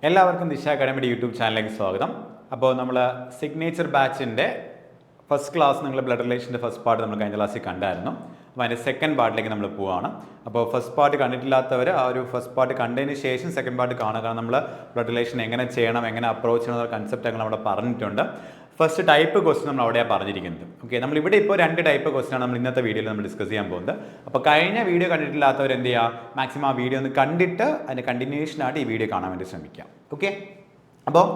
എല്ലാവർക്കും ദിശ അക്കാഡമിയുടെ യൂട്യൂബ് ചാനലിലേക്ക് സ്വാഗതം. അപ്പോൾ നമ്മൾ സിഗ്നേച്ചർ ബാച്ചിൻ്റെ ഫസ്റ്റ് ക്ലാസ് നിങ്ങൾ ബ്ലഡ് റിലേഷൻ്റെ ഫസ്റ്റ് പാർട്ട് നമ്മൾ കഴിഞ്ഞ ക്ലാസ്സിൽ കണ്ടായിരുന്നു. അപ്പോൾ അതിൻ്റെ സെക്കൻഡ് പാർട്ടിലേക്ക് നമ്മൾ പോവുകയാണ്. അപ്പോൾ ഫസ്റ്റ് പാർട്ട് കണ്ടിട്ടില്ലാത്തവർ ആ ഒരു ഫസ്റ്റ് പാർട്ട് കണ്ടതിന് ശേഷം സെക്കൻഡ് പാർട്ട് കാണുക. കാരണം നമ്മൾ ബ്ലഡ് റിലേഷൻ എങ്ങനെ ചെയ്യണം, എങ്ങനെ അപ്രോച്ച് ചെയ്യണം എന്ന കൺസെപ്റ്റ് ഞങ്ങൾ അവിടെ പറഞ്ഞിട്ടുണ്ട്. ഫസ്റ്റ് ടൈപ്പ് ക്വസ്റ്റ്യൻ നമ്മൾ അവിടെയാണ് പറഞ്ഞിരിക്കുന്നത്. ഓക്കെ, നമ്മളിവിടെ ഇപ്പോൾ 2 ടൈപ്പ് ക്വസ്റ്റ്യനാണ് നമ്മൾ ഇന്നത്തെ വീഡിയോയിൽ നമ്മൾ ഡിസ്കസ് ചെയ്യാൻ പോകുന്നത്. അപ്പോൾ കഴിഞ്ഞ വീഡിയോ കണ്ടിട്ടില്ലാത്തവർ എന്ത് ചെയ്യുക, മാക്സിമം ആ വീഡിയോ ഒന്ന് കണ്ടിട്ട് അതിൻ്റെ കണ്ടിന്യൂഷനായിട്ട് ഈ വീഡിയോ കാണാൻ വേണ്ടി ശ്രമിക്കാം. ഓക്കെ, അപ്പോൾ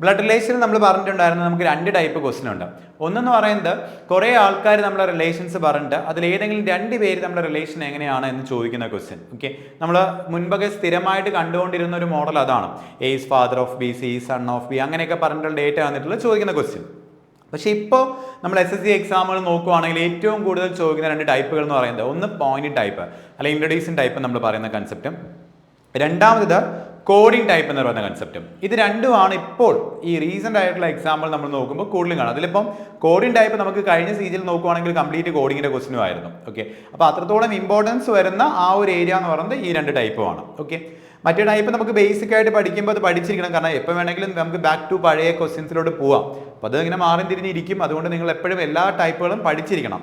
ബ്ലഡ് റിലേഷൻ നമ്മൾ പറഞ്ഞിട്ടുണ്ടായിരുന്നു നമുക്ക് 2 ടൈപ്പ് ക്വസ്റ്റ്യൻ ഉണ്ട്. ഒന്നെന്ന് പറയുന്നത് കുറേ ആൾക്കാർ നമ്മളെ റിലേഷൻസ് പറഞ്ഞിട്ട് അതിലേതെങ്കിലും 2 പേര് നമ്മുടെ റിലേഷൻ എങ്ങനെയാണ് എന്ന് ചോദിക്കുന്ന ക്വസ്റ്റ്യൻ. ഓക്കെ, നമ്മൾ മുൻപൊക്കെ സ്ഥിരമായിട്ട് കണ്ടുകൊണ്ടിരുന്ന ഒരു മോഡൽ അതാണ്. A is father of B, C is son of B, അങ്ങനെയൊക്കെ പറഞ്ഞിട്ടുള്ള ഡേറ്റ വന്നിട്ടുള്ള ചോദിക്കുന്ന ക്വസ്റ്റ്യൻ. പക്ഷേ ഇപ്പോൾ നമ്മൾ SSC എക്സാമുകൾ നോക്കുവാണെങ്കിൽ ഏറ്റവും കൂടുതൽ ചോദിക്കുന്ന 2 ടൈപ്പുകൾ എന്ന് പറയുന്നത് ഒന്ന് പോയിന്റ് ടൈപ്പ് അല്ലെങ്കിൽ ഇൻട്രൊഡ്യൂസിങ് ടൈപ്പ് നമ്മൾ പറയുന്ന കൺസെപ്റ്റും, രണ്ടാമത് കോഡിംഗ് ടൈപ്പ് എന്ന് പറയുന്ന കൺസെപ്റ്റും. ഇത് രണ്ടുമാണ് ഇപ്പോൾ ഈ റീസെൻ്റ് ആയിട്ടുള്ള എക്സാമ്പിൾ നമ്മൾ നോക്കുമ്പോൾ കൂടുതലും കാണാം. അതിലിപ്പം കോഡിംഗ് ടൈപ്പ് നമുക്ക് കഴിഞ്ഞ സീരീസിൽ നോക്കുവാണെങ്കിൽ കംപ്ലീറ്റ് കോഡിങ്ങിൻ്റെ ക്വസ്റ്റ്യനും ആയിരുന്നു. ഓക്കെ, അപ്പോൾ അത്രത്തോളം ഇമ്പോർട്ടൻസ് വരുന്ന ആ ഒരു ഏരിയ എന്ന് പറയുന്നത് ഈ 2 ടൈപ്പുമാണ്. ഓക്കെ, മറ്റേ ടൈപ്പ് നമുക്ക് ബേസിക് ആയിട്ട് പഠിക്കുമ്പോൾ അത് പഠിച്ചിരിക്കണം. കാരണം എപ്പോൾ വേണമെങ്കിലും നമുക്ക് ബാക്ക് ടു പഴയ ക്വസ്റ്റ്യൻസിലോട്ട് പോവാം. അപ്പോൾ അത് ഇങ്ങനെ മാറി തിരിഞ്ഞിരിക്കും. അതുകൊണ്ട് നിങ്ങൾ എപ്പോഴും എല്ലാ ടൈപ്പുകളും പഠിച്ചിരിക്കണം.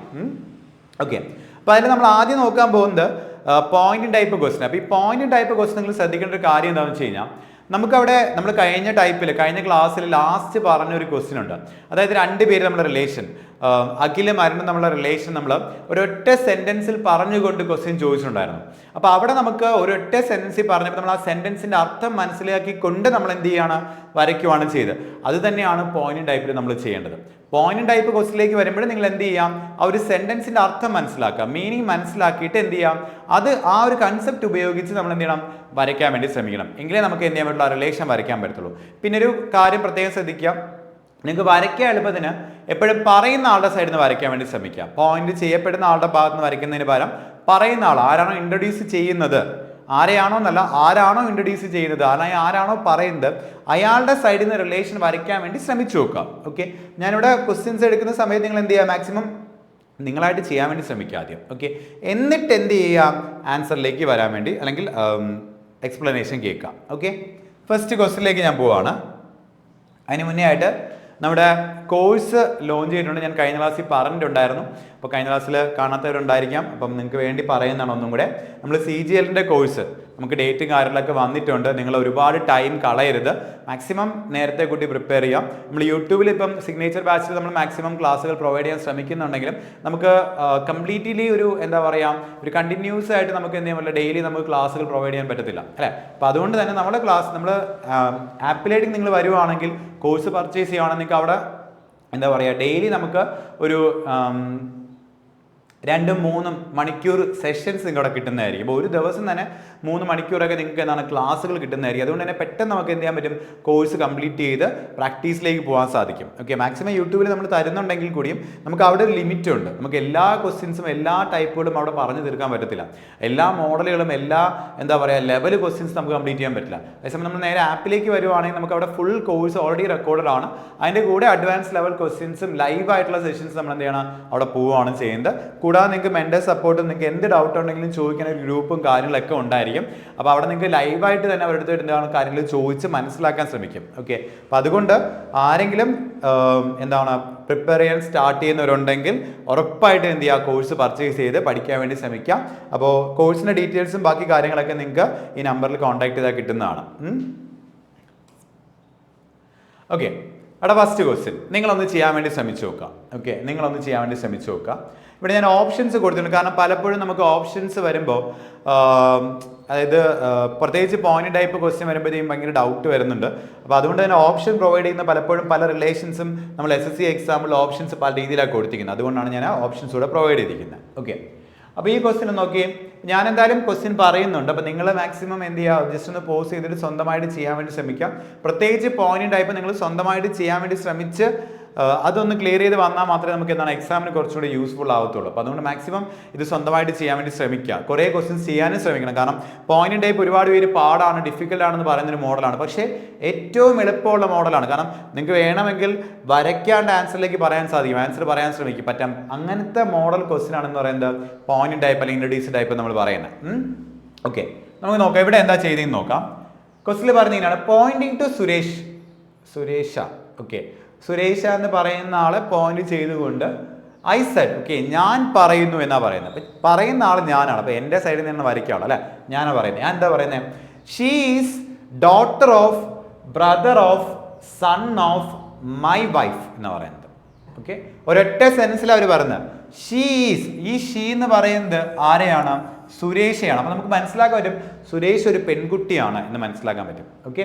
ഓക്കെ, അപ്പോൾ അതിൽ നമ്മൾ ആദ്യം നോക്കാൻ പോകുന്നത് പോയിന്റ് ടൈപ്പ് ക്വസ്റ്റ്യൻ. അപ്പോൾ ഈ പോയിന്റ് ടൈപ്പ് ക്വസ്റ്റ്യൻ നിങ്ങൾ ശ്രദ്ധിക്കേണ്ട ഒരു കാര്യം എന്താണെന്ന് വെച്ച് കഴിഞ്ഞാൽ നമുക്കവിടെ നമ്മൾ കഴിഞ്ഞ ക്ലാസ്സിൽ ലാസ്റ്റ് പറഞ്ഞൊരു ക്വസ്റ്റ്യൻ ഉണ്ട്. അതായത് 2 പേര് നമ്മുടെ റിലേഷൻ, അഖിലും അരുണും നമ്മളെ റിലേഷൻ നമ്മൾ ഒരൊറ്റ സെൻറ്റൻസിൽ പറഞ്ഞുകൊണ്ട് ക്വസ്റ്റ്യൻ ചോദിച്ചിട്ടുണ്ടായിരുന്നു. അപ്പോൾ അവിടെ നമുക്ക് ഒരൊറ്റ സെൻറ്റൻസിൽ പറഞ്ഞപ്പോൾ നമ്മൾ ആ സെൻറ്റൻസിൻ്റെ അർത്ഥം മനസ്സിലാക്കിക്കൊണ്ട് നമ്മൾ എന്ത് ചെയ്യുകയാണ്, വരയ്ക്കുവാണ് ചെയ്തത്. അത് തന്നെയാണ് പോയിന്റ് ടൈപ്പിൽ നമ്മൾ ചെയ്യേണ്ടത്. പോയിന്റ് ടൈപ്പ് ക്വസ്റ്റിലേക്ക് വരുമ്പോൾ നിങ്ങൾ എന്ത് ചെയ്യാം, ആ ഒരു സെന്റൻസിന്റെ അർത്ഥം മനസ്സിലാക്കുക, മീനിങ് മനസ്സിലാക്കിയിട്ട് എന്ത് ചെയ്യാം, അത് ആ ഒരു കൺസെപ്റ്റ് ഉപയോഗിച്ച് നമ്മൾ എന്ത് ചെയ്യണം, വരയ്ക്കാൻ വേണ്ടി ശ്രമിക്കണം. എങ്കിലേ നമുക്ക് എന്ത് ചെയ്യാൻ പറ്റുള്ളൂ, ആ റിലേഷൻ വരയ്ക്കാൻ പറ്റത്തുള്ളൂ. പിന്നെ ഒരു കാര്യം പ്രത്യേകം ശ്രദ്ധിക്കുക, നിങ്ങൾക്ക് വരയ്ക്കാൻ എളുപ്പത്തിന് എപ്പോഴും പറയുന്ന ആളുടെ സൈഡിൽ നിന്ന് വരയ്ക്കാൻ വേണ്ടി ശ്രമിക്കുക. പോയിന്റ് ചെയ്യപ്പെടുന്ന ആളുടെ ഭാഗത്ത് നിന്ന് വരയ്ക്കുന്നതിന് പകരം പറയുന്ന ആൾ ആരാണോ ഇൻട്രൊഡ്യൂസ് ചെയ്യുന്നത്, ആരാണോ ഇൻട്രൊഡ്യൂസ് ചെയ്യുന്നത്, ആരാണോ പറയുന്നത്, അയാളുടെ സൈഡിൽ നിന്ന് റിലേഷൻ വരയ്ക്കാൻ വേണ്ടി ശ്രമിച്ചു നോക്കുക. ഓക്കെ, ഞാനിവിടെ ക്വസ്റ്റ്യൻസ് എടുക്കുന്ന സമയത്ത് നിങ്ങൾ എന്ത് ചെയ്യുക, മാക്സിമം നിങ്ങളായിട്ട് ചെയ്യാൻ വേണ്ടി ശ്രമിക്കുക ആദ്യം. ഓക്കെ, എന്നിട്ട് എന്ത് ചെയ്യുക, ആൻസറിലേക്ക് വരാൻ വേണ്ടി അല്ലെങ്കിൽ എക്സ്പ്ലനേഷൻ കേൾക്കുക. ഓക്കെ, ഫസ്റ്റ് ക്വസ്റ്റ്യനിലേക്ക് ഞാൻ പോവാണ്. അതിന് മുന്നേ ആയിട്ട് നമ്മുടെ കോഴ്സ് ലോഞ്ച് ചെയ്തിട്ടുണ്ട്. ഞാൻ കഴിഞ്ഞ ക്ലാസ്സിൽ പറഞ്ഞിട്ടുണ്ടായിരുന്നു. അപ്പോൾ കഴിഞ്ഞ ക്ലാസ്സിൽ കാണാത്തവരുണ്ടായിരിക്കാം. അപ്പം നിങ്ങൾക്ക് വേണ്ടി പറയുന്നതാണ് ഒന്നും കൂടെ. നമ്മൾ CGLൻ്റെ കോഴ്സ് നമുക്ക് ഡേറ്റും കാര്യങ്ങളൊക്കെ വന്നിട്ടുണ്ട്. നിങ്ങൾ ഒരുപാട് ടൈം കളയരുത്. മാക്സിമം നേരത്തെ കൂട്ടി പ്രിപ്പയർ ചെയ്യാം. നമ്മൾ യൂട്യൂബിൽ ഇപ്പം സിഗ്നേച്ചർ ബാച്ചിൽ നമ്മൾ മാക്സിമം ക്ലാസ്സുകൾ പ്രൊവൈഡ് ചെയ്യാൻ ശ്രമിക്കുന്നുണ്ടെങ്കിലും നമുക്ക് കംപ്ലീറ്റ്ലി ഒരു ഒരു കണ്ടിന്യൂസ് ആയിട്ട് നമുക്ക് എന്ത് ചെയ്യാൻ പറ്റില്ല, ഡെയിലി നമുക്ക് ക്ലാസ്സുകൾ പ്രൊവൈഡ് ചെയ്യാൻ പറ്റത്തില്ല അല്ലേ. അപ്പോൾ അതുകൊണ്ട് തന്നെ നമ്മൾ ആപ്പിലേക്ക് നിങ്ങൾ വരുവാണെങ്കിൽ, കോഴ്സ് പർച്ചേസ് ചെയ്യുകയാണെങ്കിൽ നിങ്ങൾക്ക് അവിടെ ഡെയിലി നമുക്ക് ഒരു 2-3 മണിക്കൂർ സെഷൻസ് നിങ്ങളുടെ കിട്ടുന്നതായിരിക്കും. അപ്പോൾ ഒരു ദിവസം തന്നെ 3 മണിക്കൂറൊക്കെ നിങ്ങൾക്ക് ക്ലാസ്സുകൾ കിട്ടുന്നതായിരിക്കും. അതുകൊണ്ട് തന്നെ പെട്ടെന്ന് നമുക്ക് എന്ത് ചെയ്യാൻ പറ്റും, കോഴ്സ് കംപ്ലീറ്റ് ചെയ്ത് പ്രാക്ടീസിലേക്ക് പോകാൻ സാധിക്കും. ഓക്കെ, മാക്സിമം യൂട്യൂബിൽ നമ്മൾ തരുന്നുണ്ടെങ്കിൽ കൂടിയും നമുക്ക് അവിടെ ഒരു ലിമിറ്റ് ഉണ്ട്. നമുക്ക് എല്ലാ ക്വസ്റ്റ്യൻസും എല്ലാ ടൈപ്പുകളും അവിടെ പറഞ്ഞു തീർക്കാൻ പറ്റത്തില്ല. എല്ലാ മോഡലുകളും എല്ലാ ലെവൽ ക്വസ്റ്റ്യൻസ് നമുക്ക് കംപ്ലീറ്റ് ചെയ്യാൻ പറ്റില്ല. അതേസമയം നമ്മൾ നേരെ ആപ്പിലേക്ക് വരുവാണെങ്കിൽ നമുക്ക് അവിടെ ഫുൾ കോഴ്സ് ഓൾറെഡി റെക്കോർഡഡ് ആണ്. അതിൻ്റെ കൂടെ അഡ്വാൻസ് ലെവൽ ക്വസ്റ്റ്യൻസും ലൈവ് ആയിട്ടുള്ള സെഷൻസ് നമ്മൾ എന്ത് ചെയ്യണം, അവിടെ പോവുകയാണ് ചെയ്യുന്നത്. കൂടാതെ നിങ്ങൾക്ക് മെന്റൽ സപ്പോർട്ടും, നിങ്ങൾക്ക് എന്ത് ഡൗട്ട് ഉണ്ടെങ്കിലും ചോദിക്കാൻ ഒരു ഗ്രൂപ്പും കാര്യങ്ങളൊക്കെ ഉണ്ടായിരിക്കും. അപ്പോൾ അവിടെ നിങ്ങൾക്ക് ലൈവായിട്ട് തന്നെ അവരുടെ അടുത്ത് എന്താണ് കാര്യങ്ങൾ ചോദിച്ച് മനസ്സിലാക്കാൻ ശ്രമിക്കും. ഓക്കെ, അപ്പോൾ അതുകൊണ്ട് ആരെങ്കിലും പ്രിപ്പയർ ചെയ്യാൻ സ്റ്റാർട്ട് ചെയ്യുന്നവരുണ്ടെങ്കിൽ ഉറപ്പായിട്ട് എന്ത് ചെയ്യുക, കോഴ്സ് പർച്ചേസ് ചെയ്ത് പഠിക്കാൻ വേണ്ടി ശ്രമിക്കാം. അപ്പോൾ കോഴ്സിൻ്റെ ഡീറ്റെയിൽസും ബാക്കി കാര്യങ്ങളൊക്കെ നിങ്ങൾക്ക് ഈ നമ്പറിൽ കോൺടാക്ട് ചെയ്താൽ കിട്ടുന്നതാണ്. ഓക്കെ, അവിടെ ഫസ്റ്റ് ക്വസ്റ്റ്യൻ നിങ്ങളൊന്ന് ചെയ്യാൻ വേണ്ടി ശ്രമിച്ചു നോക്കുക. ഓക്കെ, നിങ്ങളൊന്ന് ചെയ്യാൻ വേണ്ടി ശ്രമിച്ചു നോക്കുക. ഇവിടെ ഞാൻ ഓപ്ഷൻസ് കൊടുത്തിട്ടുണ്ട്. കാരണം പലപ്പോഴും നമുക്ക് ഓപ്ഷൻസ് വരുമ്പോൾ അതായത് പ്രത്യേകിച്ച് പോയിന്റ് ടൈപ്പ് ക്വസ്റ്റ്യൻ വരുമ്പോഴത്തേക്കും ഭയങ്കര ഡൗട്ട് വരുന്നുണ്ട്. അപ്പോൾ അതുകൊണ്ട് തന്നെ ഓപ്ഷൻ പ്രൊവൈഡ് ചെയ്യുന്ന പലപ്പോഴും പല റിലേഷൻസും നമ്മൾ SSC എക്സാമ്പിൾ ഓപ്ഷൻസ് പല രീതിയിലാണ് കൊടുത്തിരിക്കുന്നത്. അതുകൊണ്ടാണ് ഞാൻ ആ ഓപ്ഷൻസ് കൂടെ പ്രൊവൈഡ് ചെയ്തിരിക്കുന്നത്. ഓക്കെ, അപ്പോൾ ഈ ക്വസ്റ്റ്യൻ നോക്കി ഞാൻ എന്തായാലും ക്വസ്റ്റ്യൻ പറയുന്നുണ്ട്. അപ്പോൾ നിങ്ങൾ മാക്സിമം എന്ത് ചെയ്യുക, ജസ്റ്റ് ഒന്ന് പോസ് ചെയ്തിട്ട് സ്വന്തമായിട്ട് ചെയ്യാൻ വേണ്ടി ശ്രമിക്കാം. പ്രത്യേകിച്ച് പോയിന്റ് ടൈപ്പ് നിങ്ങൾ സ്വന്തമായിട്ട് ചെയ്യാൻ വേണ്ടി ശ്രമിച്ച് അതൊന്ന് ക്ലിയർ ചെയ്ത് വന്നാൽ മാത്രമേ നമുക്ക് എക്സാമിന് കുറച്ചുകൂടി യൂസ്ഫുൾ ആവത്തുള്ളൂ. അപ്പോൾ അതുകൊണ്ട് മാക്സിമം ഇത് സ്വന്തമായിട്ട് ചെയ്യാൻ വേണ്ടി ശ്രമിക്കുക. കുറേ ക്വസ്റ്റ്യൻസ് ചെയ്യാനും ശ്രമിക്കണം. കാരണം പോയിന്റ് ടൈപ്പ് ഒരുപാട് പേര് പാടാണ്, ഡിഫിക്കൽട്ട് ആണെന്ന് പറയുന്നൊരു മോഡലാണ്. പക്ഷേ ഏറ്റവും എളുപ്പമുള്ള മോഡലാണ്. കാരണം നിങ്ങൾക്ക് വേണമെങ്കിൽ വരയ്ക്കാണ്ട് ആൻസറിലേക്ക് പറയാൻ സാധിക്കും, ആൻസർ പറയാൻ ശ്രമിക്കും, പറ്റാം. അങ്ങനത്തെ മോഡൽ ക്വസ്റ്റ്യൻ ആണെന്ന് പറയുന്നത് പോയിന്റ് ടൈപ്പ് അല്ലെങ്കിൽ ഇൻട്രൊഡ്യൂസ് ടൈപ്പ് നമ്മൾ പറയുന്നത്. ഓക്കെ, നമുക്ക് നോക്കാം ഇവിടെ എന്താ ചെയ്തതെന്ന് നോക്കാം. ക്വസ്റ്റിൽ പറഞ്ഞിങ്ങനെയാണ് pointing to Suresh. Okay, Suresh എന്ന് പറയുന്ന ആളെ പോയിന്റ് ചെയ്തുകൊണ്ട് ഐ സെഡ്, ഓക്കെ, ഞാൻ പറയുന്നു എന്നാ പറയുന്നത്. അപ്പൊ പറയുന്ന ആൾ ഞാനാണ്. അപ്പൊ എന്റെ സൈഡിൽ നിന്ന് വരയ്ക്കാവുള്ളൂ അല്ലെ, ഞാനാ പറയുന്നത്. ഞാൻ എന്താ പറയുന്നത്? She is daughter of brother of sun of my wife എന്ന് പറയുന്നത്. ഓക്കെ, ഒരൊറ്റ സെൻസിൽ അവർ പറയുന്നത് ഷീ ഈസ്. ഈ ഷീ എന്ന് പറയുന്നത് ആരെയാണ്? സുരേഷയാണ്. അപ്പൊ നമുക്ക് മനസ്സിലാക്കാൻ പറ്റും സുരേഷ് ഒരു പെൺകുട്ടിയാണ് എന്ന് മനസ്സിലാക്കാൻ പറ്റും. ഓക്കെ,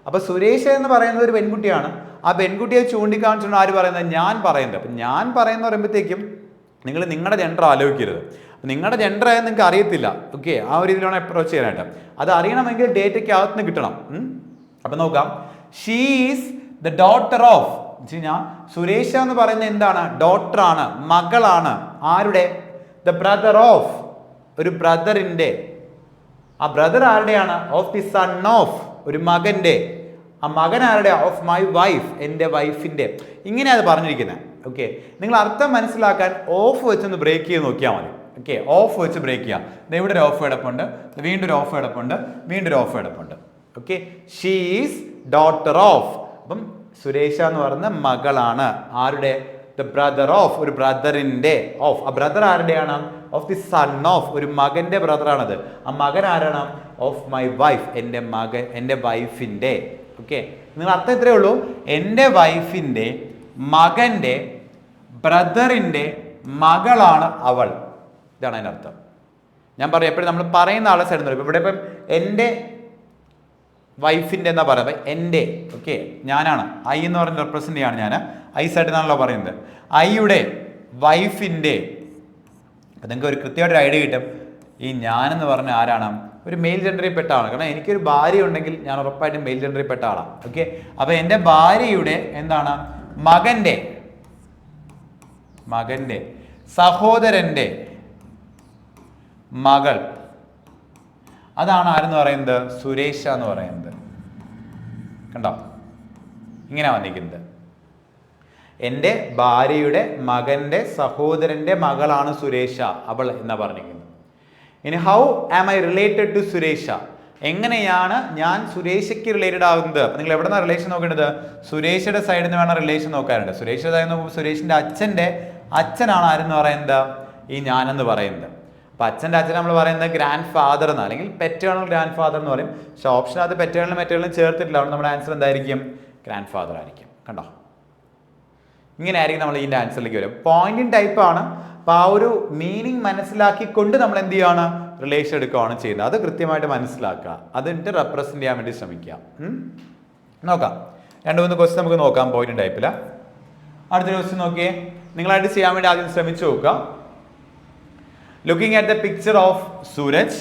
അപ്പൊ സുരേഷ് എന്ന് പറയുന്നത് ഒരു പെൺകുട്ടിയാണ്. ആ പെൺകുട്ടിയെ ചൂണ്ടിക്കാണിച്ചുകൊണ്ട് ആര് പറയുന്നത്? ഞാൻ പറയുന്നത്. അപ്പൊ ഞാൻ പറയുന്ന പറയുമ്പോഴത്തേക്കും നിങ്ങൾ നിങ്ങളുടെ ജെൻഡർ ആലോചിക്കരുത്. നിങ്ങളുടെ ജെൻഡർ ആയാലും നിങ്ങൾക്ക് അറിയത്തില്ല. ഓക്കെ, ആ ഒരു രീതിയിലാണ് അപ്രോച്ച് ചെയ്യാനായിട്ട്. അത് അറിയണമെങ്കിൽ ഡേറ്റയ്ക്ക് അകത്തുനിന്ന് കിട്ടണം. അപ്പൊ നോക്കാം, she is the daughter of. Suresh എന്ന് പറയുന്നത് എന്താണ്? ഡോട്ടറാണ്, മകളാണ്. ആരുടെ? ദ ബ്രദർ ഓഫ്, ഒരു ബ്രദറിന്റെ. ആ ബ്രദർ ആരുടെയാണ്? ഓഫ് ദി സൺ ഓഫ്, ഒരു മകന്റെ. ആ മകൻ ആരുടെ? ഓഫ് മൈ വൈഫ്, എൻ്റെ വൈഫിന്റെ. ഇങ്ങനെയാണ് അത് പറഞ്ഞിരിക്കുന്നത്. ഓക്കെ, നിങ്ങൾ അർത്ഥം മനസ്സിലാക്കാൻ ഓഫ് വെച്ചൊന്ന് ബ്രേക്ക് ചെയ്ത് നോക്കിയാൽ മതി. ഓക്കെ, ഓഫ് വെച്ച് ബ്രേക്ക് ചെയ്യാം. ഇവിടെ ഒരു ഓഫ് കിടപ്പുണ്ട്, വീണ്ടും ഒരു ഓഫ് കിടപ്പുണ്ട്, വീണ്ടും ഒരു ഓഫ് കിടപ്പുണ്ട്. Okay, she is daughter of. അപ്പം സുരേഷ എന്ന് പറയുന്ന മകളാണ്. ആരുടെ? ദ ബ്രദർ ഓഫ്, ഒരു ബ്രദറിന്റെ. ഓഫ്, ആ ബ്രദർ ആരുടെയാണ്? ഓഫ് ദി സൺ ഓഫ്, ഒരു മകന്റെ ബ്രദറാണത്. ആ മകൻ ആരാണ്? ഓഫ് മൈ വൈഫ്, എൻ്റെ മകൻ, എൻ്റെ വൈഫിന്റെ. ഓക്കെ, നിങ്ങൾ അർത്ഥം ഇത്രയേ ഉള്ളൂ. എൻ്റെ വൈഫിന്റെ മകന്റെ ബ്രദറിന്റെ മകളാണ് അവൾ. ഇതാണ് അതിൻ്റെ അർത്ഥം. ഞാൻ പറയാം, എപ്പോഴും നമ്മൾ പറയുന്ന ആളെ സൈഡ് നിന്ന് ഇവിടെ ഇപ്പം എൻ്റെ വൈഫിൻ്റെ എന്നാ പറയുന്നത്. എൻ്റെ, ഓക്കെ, ഞാനാണ്. ഐ എന്ന് പറഞ്ഞ് റെപ്രസെന്റ് ചെയ്യാണ് ഞാൻ. ഐ സൈഡ് എന്നാണല്ലോ പറയുന്നത്. ഐയുടെ വൈഫിൻ്റെ. നിങ്ങൾക്ക് ഒരു കൃത്യമായിട്ടൊരു ഐഡിയ കിട്ടും. ഈ ഞാനെന്ന് പറഞ്ഞ ആരാണ്? ഒരു മെയിൽ ജെൻഡറിൽ പെട്ട ആളാണ്. കാരണം എനിക്കൊരു ഭാര്യ ഉണ്ടെങ്കിൽ ഞാൻ ഉറപ്പായിട്ടും മെയിൽ ജെൻഡറിൽ പെട്ട ആളാണ്. ഓക്കെ, അപ്പൊ എൻ്റെ ഭാര്യയുടെ എന്താണ്? മകന്റെ സഹോദരന്റെ മകൾ. അതാണ് ആരെന്ന് പറയുന്നത്? സുരേഷ എന്ന് പറയുന്നത്. കണ്ടോ, ഇങ്ങനെ വന്നിരിക്കുന്നത്. എൻ്റെ ഭാര്യയുടെ മകന്റെ സഹോദരന്റെ മകളാണ് സുരേഷ, അവൾ എന്നാ പറഞ്ഞിരിക്കുന്നത്. ഇനി how am I related to Suresh? എങ്ങനെയാണ് ഞാൻ സുരേഷയ്ക്ക് റിലേറ്റഡ് ആകുന്നത്? നിങ്ങൾ എവിടെ നിന്നാണ് റിലേഷൻ നോക്കേണ്ടത്? സുരേഷയുടെ സൈഡിൽ നിന്ന് വേണം റിലേഷൻ നോക്കാറുണ്ട്. സുരേഷയുടെ സൈഡിൽ നോക്കുമ്പോൾ സുരേഷിന്റെ അച്ഛനാണ് ആരെന്ന് പറയുന്നത്? ഈ ഞാനെന്ന് പറയുന്നത്. അപ്പൊ അച്ഛൻ്റെ അച്ഛൻ നമ്മൾ പറയുന്നത് ഗ്രാൻഡ് ഫാദർ എന്ന്, അല്ലെങ്കിൽ പെറ്റേണൽ ഗ്രാൻഡ് ഫാദർ എന്ന് പറയും. പക്ഷെ ഓപ്ഷനകത്ത് പെറ്റേണലും മെറ്റേണലും ചേർത്തിട്ടില്ല. അതുകൊണ്ട് നമ്മുടെ ആൻസർ എന്തായിരിക്കും? ഗ്രാൻഡ് ഫാദർ ആയിരിക്കും. കണ്ടോ, ഇങ്ങനെ ആയിരിക്കും നമ്മൾ ഇതിന്റെ ആൻസറിലേക്ക് വരും. പോയിന്റിങ് ടൈപ്പ് ആണ്. അപ്പൊ ആ ഒരു മീനിങ് മനസ്സിലാക്കിക്കൊണ്ട് നമ്മൾ എന്ത് ചെയ്യാണ്? റിലേഷൻ എടുക്കുകയാണ് ചെയ്യുന്നത്. അത് കൃത്യമായിട്ട് മനസ്സിലാക്കുക, അതിട്ട് റെപ്രസെന്റ് ചെയ്യാൻ വേണ്ടി ശ്രമിക്കുക. നോക്കാം, 2-3 ക്വസ്റ്റ്യൻ നമുക്ക് നോക്കാം പോയിന്റ് ടൈപ്പില്. അടുത്തൊരു ക്വസ്റ്റ്യൻ നോക്കിയേ, നിങ്ങളായിട്ട് ചെയ്യാൻ വേണ്ടി ആദ്യം ശ്രമിച്ചു നോക്കുക. Looking at the picture of Suraj,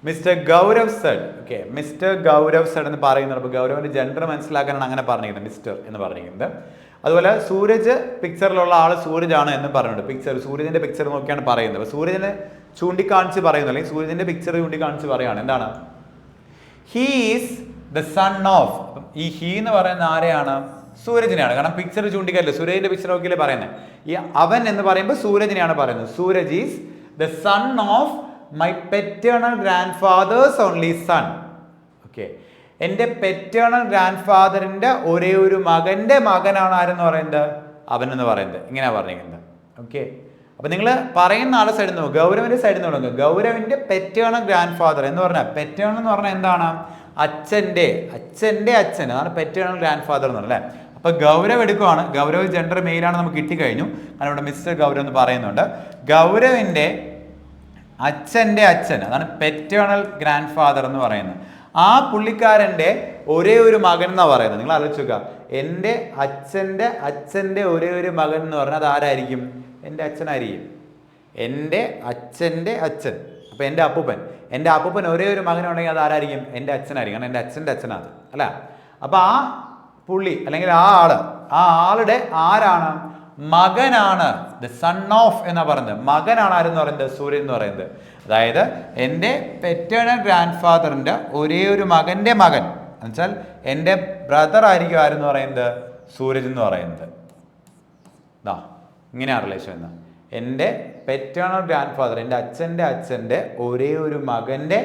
mister Gaurav said. Okay, mister Gaurav said എന്ന് പറയുന്നത്. അപ്പോൾ ഗൗരവിന്റെ ജെൻഡർ മനസ്സിലാക്കാനാണ് അങ്ങനെ പറഞ്ഞിരിക്കുന്നത്, മിസ്റ്റർ എന്ന് പറഞ്ഞിരിക്കുന്നത്. അതുപോലെ സൂരജ്, പിക്ചറിലുള്ള ആൾ സൂരജ് ആണ് എന്ന് പറഞ്ഞിട്ടുണ്ട്. സൂര്യന്റെ പിക്ചർ നോക്കിയാണ് പറയുന്നത്. അപ്പോൾ സൂര്യനെ ചൂണ്ടിക്കാണിച്ച് പറയുന്നു, അല്ലെങ്കിൽ സൂര്യന്റെ പിക്ചർ ചൂണ്ടിക്കാണിച്ച് പറയാണ്. എന്താണ്? He is the son of. ഈ ഹീ എന്ന് പറയുന്ന ആരെയാണ്? സൂരജിനെയാണ്. കാരണം പിക്ചർ ചൂണ്ടിക്കാറില്ല, സൂര്യന്റെ പിക്ചർ നോക്കിയല്ലേ പറയുന്നത്. ഈ അവൻ എന്ന് പറയുമ്പോൾ സൂരജിനെയാണ് പറയുന്നത്. Suraj is the son of my paternal grandfather's only son. Okay, എൻ്റെ പെറ്റേണൽ ഗ്രാൻഡ് ഫാദറിന്റെ ഒരേ ഒരു മകന്റെ മകനാണ് ആരെന്ന് പറയുന്നത്? അവൻ എന്ന് പറയുന്നത്. ഇങ്ങനെയാ പറഞ്ഞിരിക്കുന്നത്. ഓക്കെ, അപ്പൊ നിങ്ങൾ പറയുന്ന ആളെ സൈഡിൽ നിന്ന് നോക്കുക, ഗൗരവിന്റെ സൈഡിൽ നിന്ന് നോക്കുക. ഗൗരവിന്റെ പെറ്റേണൽ ഗ്രാൻഡ് ഫാദർ എന്ന് പറഞ്ഞാൽ, പെറ്റേണൽ എന്ന് പറഞ്ഞാൽ എന്താണ്? അച്ഛന്റെ അച്ഛൻ, അതാണ് പെറ്റേണൽ ഗ്രാൻഡ് ഫാദർ എന്ന് പറഞ്ഞത് അല്ലേ. അപ്പൊ ഗൗരവ് എടുക്കുവാണ്. ഗൗരവ് ജെൻഡർ മെയിലാണ് നമുക്ക് കിട്ടിക്കഴിഞ്ഞു. കാരണം ഇവിടെ മിസ്റ്റർ ഗൗരവ് എന്ന് പറയുന്നുണ്ട്. ഗൗരവിന്റെ അച്ഛന്റെ അച്ഛൻ, അതാണ് പെറ്റേണൽ ഗ്രാൻഡ് ഫാദർ എന്ന് പറയുന്നത്. ആ പുള്ളിക്കാരന്റെ ഒരേ ഒരു മകൻ എന്നാ പറയുന്നത്. നിങ്ങൾ ആലോചിക്കുക, എൻ്റെ അച്ഛന്റെ ഒരേ ഒരു മകൻ എന്ന് പറഞ്ഞാൽ അത് ആരായിരിക്കും? എൻ്റെ അച്ഛനായിരിക്കും. എൻ്റെ അച്ഛൻ്റെ അച്ഛൻ, അപ്പൊ എൻ്റെ അപ്പൂപ്പൻ ഒരേ ഒരു മകനുണ്ടെങ്കിൽ അത് ആരായിരിക്കും? എൻ്റെ അച്ഛനായിരിക്കും. കാരണം എൻ്റെ അച്ഛൻ്റെ അച്ഛനാണ് അല്ല. അപ്പൊ ആ പുള്ളി അല്ലെങ്കിൽ ആ ആളുടെ ആരാണ്? മകനാണ്. ദ സൺ ഓഫ് എന്നാ പറയുന്നത്. മകനാണ് ആരെന്ന് പറയുന്നത്? സൂര്യൻ എന്ന് പറയുന്നത്. അതായത് എൻ്റെ പെറ്റേണൽ ഗ്രാൻഡ് ഫാദറിന്റെ ഒരേ ഒരു മകന്റെ മകൻ എന്നുവെച്ചാൽ എൻ്റെ ബ്രദർ ആയിരിക്കും ആരെന്ന് പറയുന്നത്? സൂരജ് എന്ന് പറയുന്നത്. ഇങ്ങനെയാണ് റിലേഷൻ എന്ന്. എൻ്റെ പെറ്റേണൽ ഗ്രാൻഡ് ഫാദർ, എൻ്റെ അച്ഛൻ്റെ ഒരേ ഒരു മകന്റെ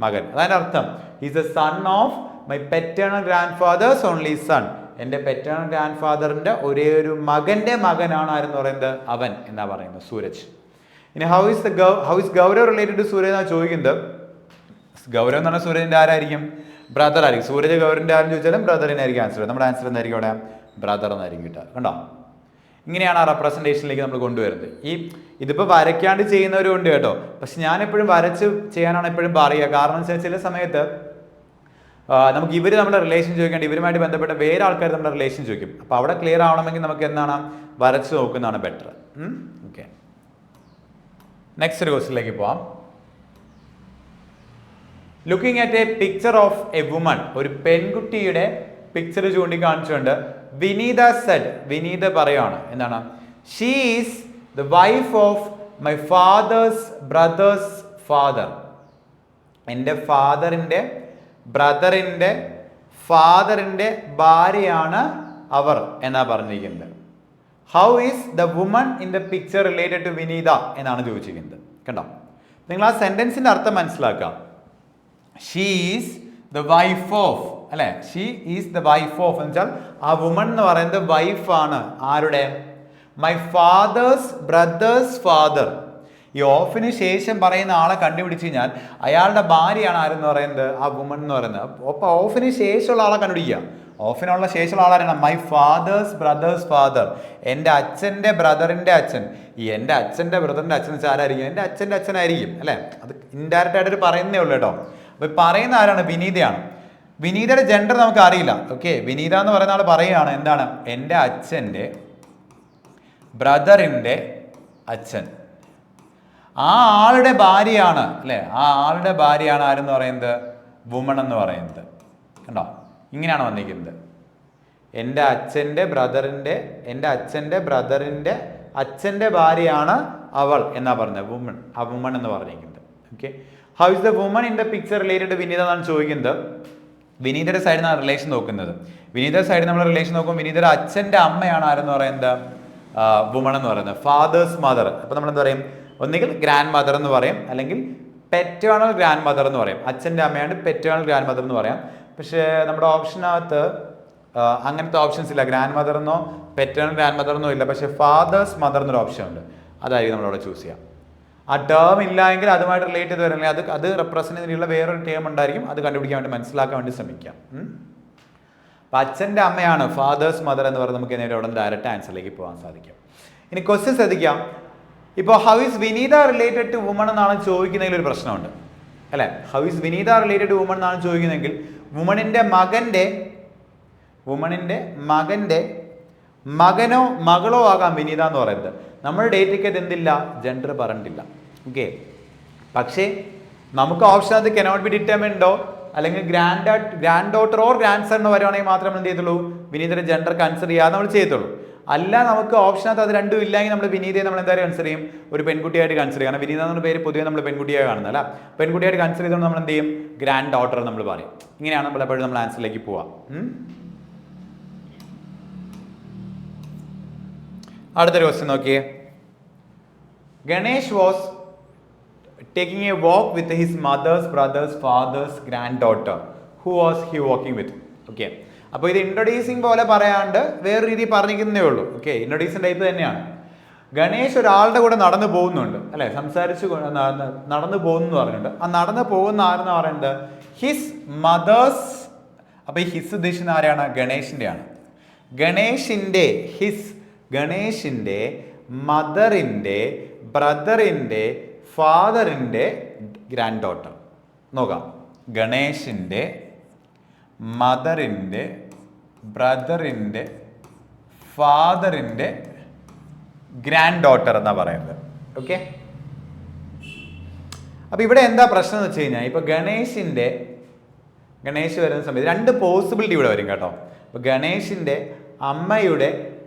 മകൻ. അതായത് അർത്ഥം is a son of my paternal grandfather's only son. എൻ്റെ പെറ്റേണൽ ഗ്രാൻഡ് ഫാദറിൻ്റെ ഒരേ ഒരു മകൻ്റെ മകനാണ് ആരെന്ന് പറയുന്നത് അവൻ എന്നാ പറയുന്നത് സൂരജ്. ഇനി how is Gaurav related to Suraj എന്നാണ് ചോദിക്കുന്നത്. ഗൗരവ് എന്ന് പറഞ്ഞാൽ സൂരജിൻ്റെ ആരായിരിക്കും? ബ്രദർ ആയിരിക്കും. സൂരജ് ഗൗരവിൻ്റെ ആരെന്ന് ചോദിച്ചാലും ബ്രദറിനായിരിക്കും ആൻസർ. നമ്മുടെ ആൻസർ എന്തായിരിക്കും അവിടെ? ബ്രദർ എന്നായിരിക്കും കിട്ടുക. കണ്ടോ? ഇങ്ങനെയാണ് ആ റെപ്രസെൻറ്റേഷനിലേക്ക് നമ്മൾ കൊണ്ടുവരുന്നത്. ഇതിപ്പോൾ വരയ്ക്കാണ്ട് ചെയ്യുന്നവരും ഉണ്ട് കേട്ടോ. പക്ഷെ ഞാനെപ്പോഴും വരച്ച് ചെയ്യാനാണ് എപ്പോഴും പറയുക. കാരണം എന്ന് വെച്ചാൽ ചില സമയത്ത് നമുക്ക് നമ്മുടെ റിലേഷൻ ചോദിക്കേണ്ട, ഇവരുമായിട്ട് ബന്ധപ്പെട്ട വേറെ ആൾക്കാർ നമ്മുടെ റിലേഷൻ ചോദിക്കും. അപ്പോൾ അവിടെ ക്ലിയർ ആവണമെങ്കിൽ നമുക്ക് എന്താണ് വരച്ച് നോക്കുന്നതാണ് ബെറ്റർ. ഓക്കെ, നെക്സ്റ്റ് ഒരു ക്വസ്റ്റിലേക്ക് പോവാം. Looking at a picture of a woman, ഒരു പെൺകുട്ടിയുടെ പിക്ചർ ചൂണ്ടിക്കാണിച്ചുകൊണ്ട് വിനീത സെഡ്, വിനീത പറയാണ് എന്താണ്? She is the wife of my father's brother's father. എൻ്റെ ഫാദറിൻ്റെ ഭാര്യയാണ് അവർ എന്നാ പറഞ്ഞിരിക്കുന്നത്. How is the woman in the picture related to Vineetha എന്നാണ് ചോദിച്ചിരിക്കുന്നത്. കണ്ടോ? നിങ്ങൾ ആ സെന്റൻസിന്റെ അർത്ഥം മനസ്സിലാക്കാം. She is the wife of, അല്ലെ? She is the wife of എന്ന് വെച്ചാൽ ആ വുമൺ എന്ന് പറയുന്നത് വൈഫാണ് ആരുടെ? My father's brother's father. ഈ ഓഫിന് ശേഷം പറയുന്ന ആളെ കണ്ടുപിടിച്ച് കഴിഞ്ഞാൽ അയാളുടെ ഭാര്യയാണ് ആരെന്ന് പറയുന്നത്? ആ വുമൺ എന്ന് പറയുന്നത്. അപ്പോൾ ഓഫിന് ശേഷമുള്ള ആളെ കണ്ടുപിടിക്കുക. ഓഫിനുള്ള ശേഷമുള്ള ആളാരാണ്? My father's brother's father. എൻ്റെ അച്ഛൻ്റെ ബ്രദറിൻ്റെ അച്ഛൻ. ഈ എൻ്റെ അച്ഛൻ്റെ ബ്രദറിൻ്റെ അച്ഛൻ വെച്ചാൽ ആരായിരിക്കും? എൻ്റെ അച്ഛൻ്റെ അച്ഛനായിരിക്കും, അല്ലേ? അത് ഇൻഡയറക്റ്റ് ആയിട്ട് പറയുന്നേ ഉള്ളൂ കേട്ടോ. അപ്പോൾ പറയുന്ന ആരാണ്? വിനീതയാണ്. വിനീതയുടെ ജെൻഡർ നമുക്ക് അറിയില്ല. ഓക്കെ, വിനീത എന്ന് പറയുന്ന ആൾ പറയുകയാണ് എന്താണ്? എൻ്റെ അച്ഛൻ്റെ ബ്രദറിൻ്റെ അച്ഛൻ. ആ ആളുടെ ഭാര്യയാണ്, അല്ലേ? ആ ആളുടെ ഭാര്യയാണ് ആരെന്ന് പറയുന്നത്? വുമൺ എന്ന് പറയുന്നത്. കണ്ടോ? ഇങ്ങനെയാണ് വന്നിരിക്കുന്നത്. എൻ്റെ അച്ഛൻ്റെ ബ്രദറിൻ്റെ അച്ഛൻ്റെ ഭാര്യയാണ് അവൾ എന്നാ പറഞ്ഞത്, വുമൺ. ആ വുമൺ എന്ന് പറഞ്ഞിരിക്കുന്നത്. Okay, how is the woman in the picture related Vineetha എന്നാണ് ചോദിക്കുന്നത്. വിനീതയുടെ സൈഡിൽ നിന്നാണ് റിലേഷൻ നോക്കുന്നത്. വിനീതയുടെ സൈഡിൽ നമ്മൾ റിലേഷൻ നോക്കും. വിനീതയുടെ അച്ഛൻ്റെ അമ്മയാണ് ആരെന്ന് പറയുന്നത്? വുമൺ എന്ന് പറയുന്നത്, ഫാദേഴ്സ് മദർ. അപ്പോൾ നമ്മൾ എന്താ പറയും? ഒന്നുകിൽ ഗ്രാൻഡ് മദർ എന്ന് പറയും, അല്ലെങ്കിൽ പെറ്റേണൽ ഗ്രാൻഡ് മദർ എന്ന് പറയും. അച്ഛൻ്റെ അമ്മയാണ് പെറ്റേണൽ ഗ്രാൻഡ് മദർ എന്ന് പറയാം. പക്ഷേ നമ്മുടെ ഓപ്ഷനകത്ത് അങ്ങനത്തെ ഓപ്ഷൻസ് ഇല്ല. ഗ്രാൻഡ് മദർ എന്നോ പെറ്റേണൽ ഗ്രാൻഡ് മദർ എന്നോ ഇല്ല. പക്ഷേ ഫാദേഴ്സ് മദർ എന്നൊരു ഓപ്ഷൻ ഉണ്ട്. അതായിരിക്കും നമ്മളവിടെ ചൂസ് ചെയ്യാം. ആ ടേം ഇല്ല എങ്കിൽ അതുമായിട്ട് റിലേറ്റ് ചെയ്ത് വരണമെങ്കിൽ അത് റെപ്രസെന്റ് ചെയ്തിട്ടുള്ള വേറൊരു ടേം ഉണ്ടായിരിക്കും. അത് കണ്ടുപിടിക്കാൻ വേണ്ടി, മനസ്സിലാക്കാൻ വേണ്ടി ശ്രമിക്കാം. അപ്പം അച്ഛൻ്റെ അമ്മയാണ് ഫാദേഴ്സ് മദർ എന്ന് പറയുന്നത് നമുക്ക് നേരെ അവിടെ ഡയറക്റ്റ് ആൻസറിലേക്ക് പോകാൻ സാധിക്കും. ഇനി ക്വസ്റ്റ്യൻ ശ്രദ്ധിക്കാം. ഇപ്പോൾ how is Vineetha related to woman എന്നാണ് ചോദിക്കുന്നതിൽ ഒരു പ്രശ്നമുണ്ട്, അല്ലേ? How is Vineetha related to woman എന്നാണ് ചോദിക്കുന്നതെങ്കിൽ വുമണിൻ്റെ മകനോ മകളോ ആകാം വിനീത എന്ന് പറയുന്നത്. നമ്മുടെ ഡേറ്റയ്ക്ക് അത് എന്തില്ല? ജെൻഡർ പറഞ്ഞിട്ടില്ല. ഓക്കെ, പക്ഷേ നമുക്ക് ഓപ്ഷൻ അത് കനോട്ട് ബി ഡിറ്റർമിൻഡോ അല്ലെങ്കിൽ granddaughter or grandson വരുവാണെങ്കിൽ മാത്രമേ എന്ത് ചെയ്യത്തുള്ളൂ? വിനീതയുടെ ജെൻഡർ കൺസിഡർ ചെയ്യാതെ നമ്മൾ ചെയ്യത്തുള്ളൂ. അല്ല, നമുക്ക് ഓപ്ഷനകത്ത് അത് രണ്ടും ഇല്ലെങ്കിൽ നമ്മൾ വിനീതയെ നമ്മൾ എന്തായാലും കൺസിഡർ ചെയ്യും, ഒരു പെൺകുട്ടിയായിട്ട് കൺസിഡർ ചെയ്യും. കാരണം വിനീത എന്ന പേര് പൊതുവെ നമ്മൾ പെൺകുട്ടിയായി കാണുന്നത്, അല്ല? പെൺകുട്ടിയായിട്ട് കൺസിഡർ ചെയ്തുകൊണ്ട് നമ്മൾ എന്ത് ചെയ്യും? ഗ്രാൻഡ് ഡോട്ടർ നമ്മൾ പറയും. ഇങ്ങനെയാണ് നമ്മൾ എപ്പോഴും നമ്മൾ ആൻസറിലേക്ക് പോവാം. അടുത്തൊരു ക്വസ്റ്റ്യൻ നോക്കിയേ. Ganesh was taking a walk with his mother's brother's father's granddaughter. Who was he walking with? Okay, അപ്പോൾ ഇത് ഇൻട്രൊഡ്യൂസിങ് പോലെ പറയാണ്ട് വേറെ രീതി പറഞ്ഞിരിക്കുന്നേ ഉള്ളൂ. ഓക്കെ, ഇൻട്രൊഡ്യൂസിങ് ടൈപ്പ് തന്നെയാണ്. ഗണേഷ് ഒരാളുടെ കൂടെ നടന്നു പോകുന്നുണ്ട്, അല്ലെ? സംസാരിച്ച് നടന്നു പോകുന്നു പറഞ്ഞിട്ടുണ്ട്. ആ നടന്നു പോകുന്ന ആരെന്ന് പറയുന്നത് ഹിസ് മദേഴ്സ്. അപ്പൊ ഈ ഹിസ് ഉദ്ദേശിക്കുന്ന ആരാണ്? ഗണേഷിന്റെ ആണ്. ഗണേഷിന്റെ മദറിന്റെ ബ്രദറിന്റെ ഫാദറിന്റെ ഗ്രാൻഡ് ഡോട്ടർ. നോക്കാം, ഗണേഷിന്റെ മദറിന്റെ ബ്രദറിന്റെ ഫാദറിന്റെ ഗ്രാൻഡ് ഡോട്ടർ എന്നാ പറയുന്നത്. ഓക്കെ, അപ്പൊ ഇവിടെ എന്താ പ്രശ്നം എന്ന് വെച്ച് കഴിഞ്ഞാൽ, ഇപ്പൊ ഗണേഷ് വരുന്ന സമയത്ത് രണ്ട് പോസിബിലിറ്റി ഇവിടെ വരും കേട്ടോ. അപ്പൊ ഗണേഷിന്റെ അമ്മയുടെ,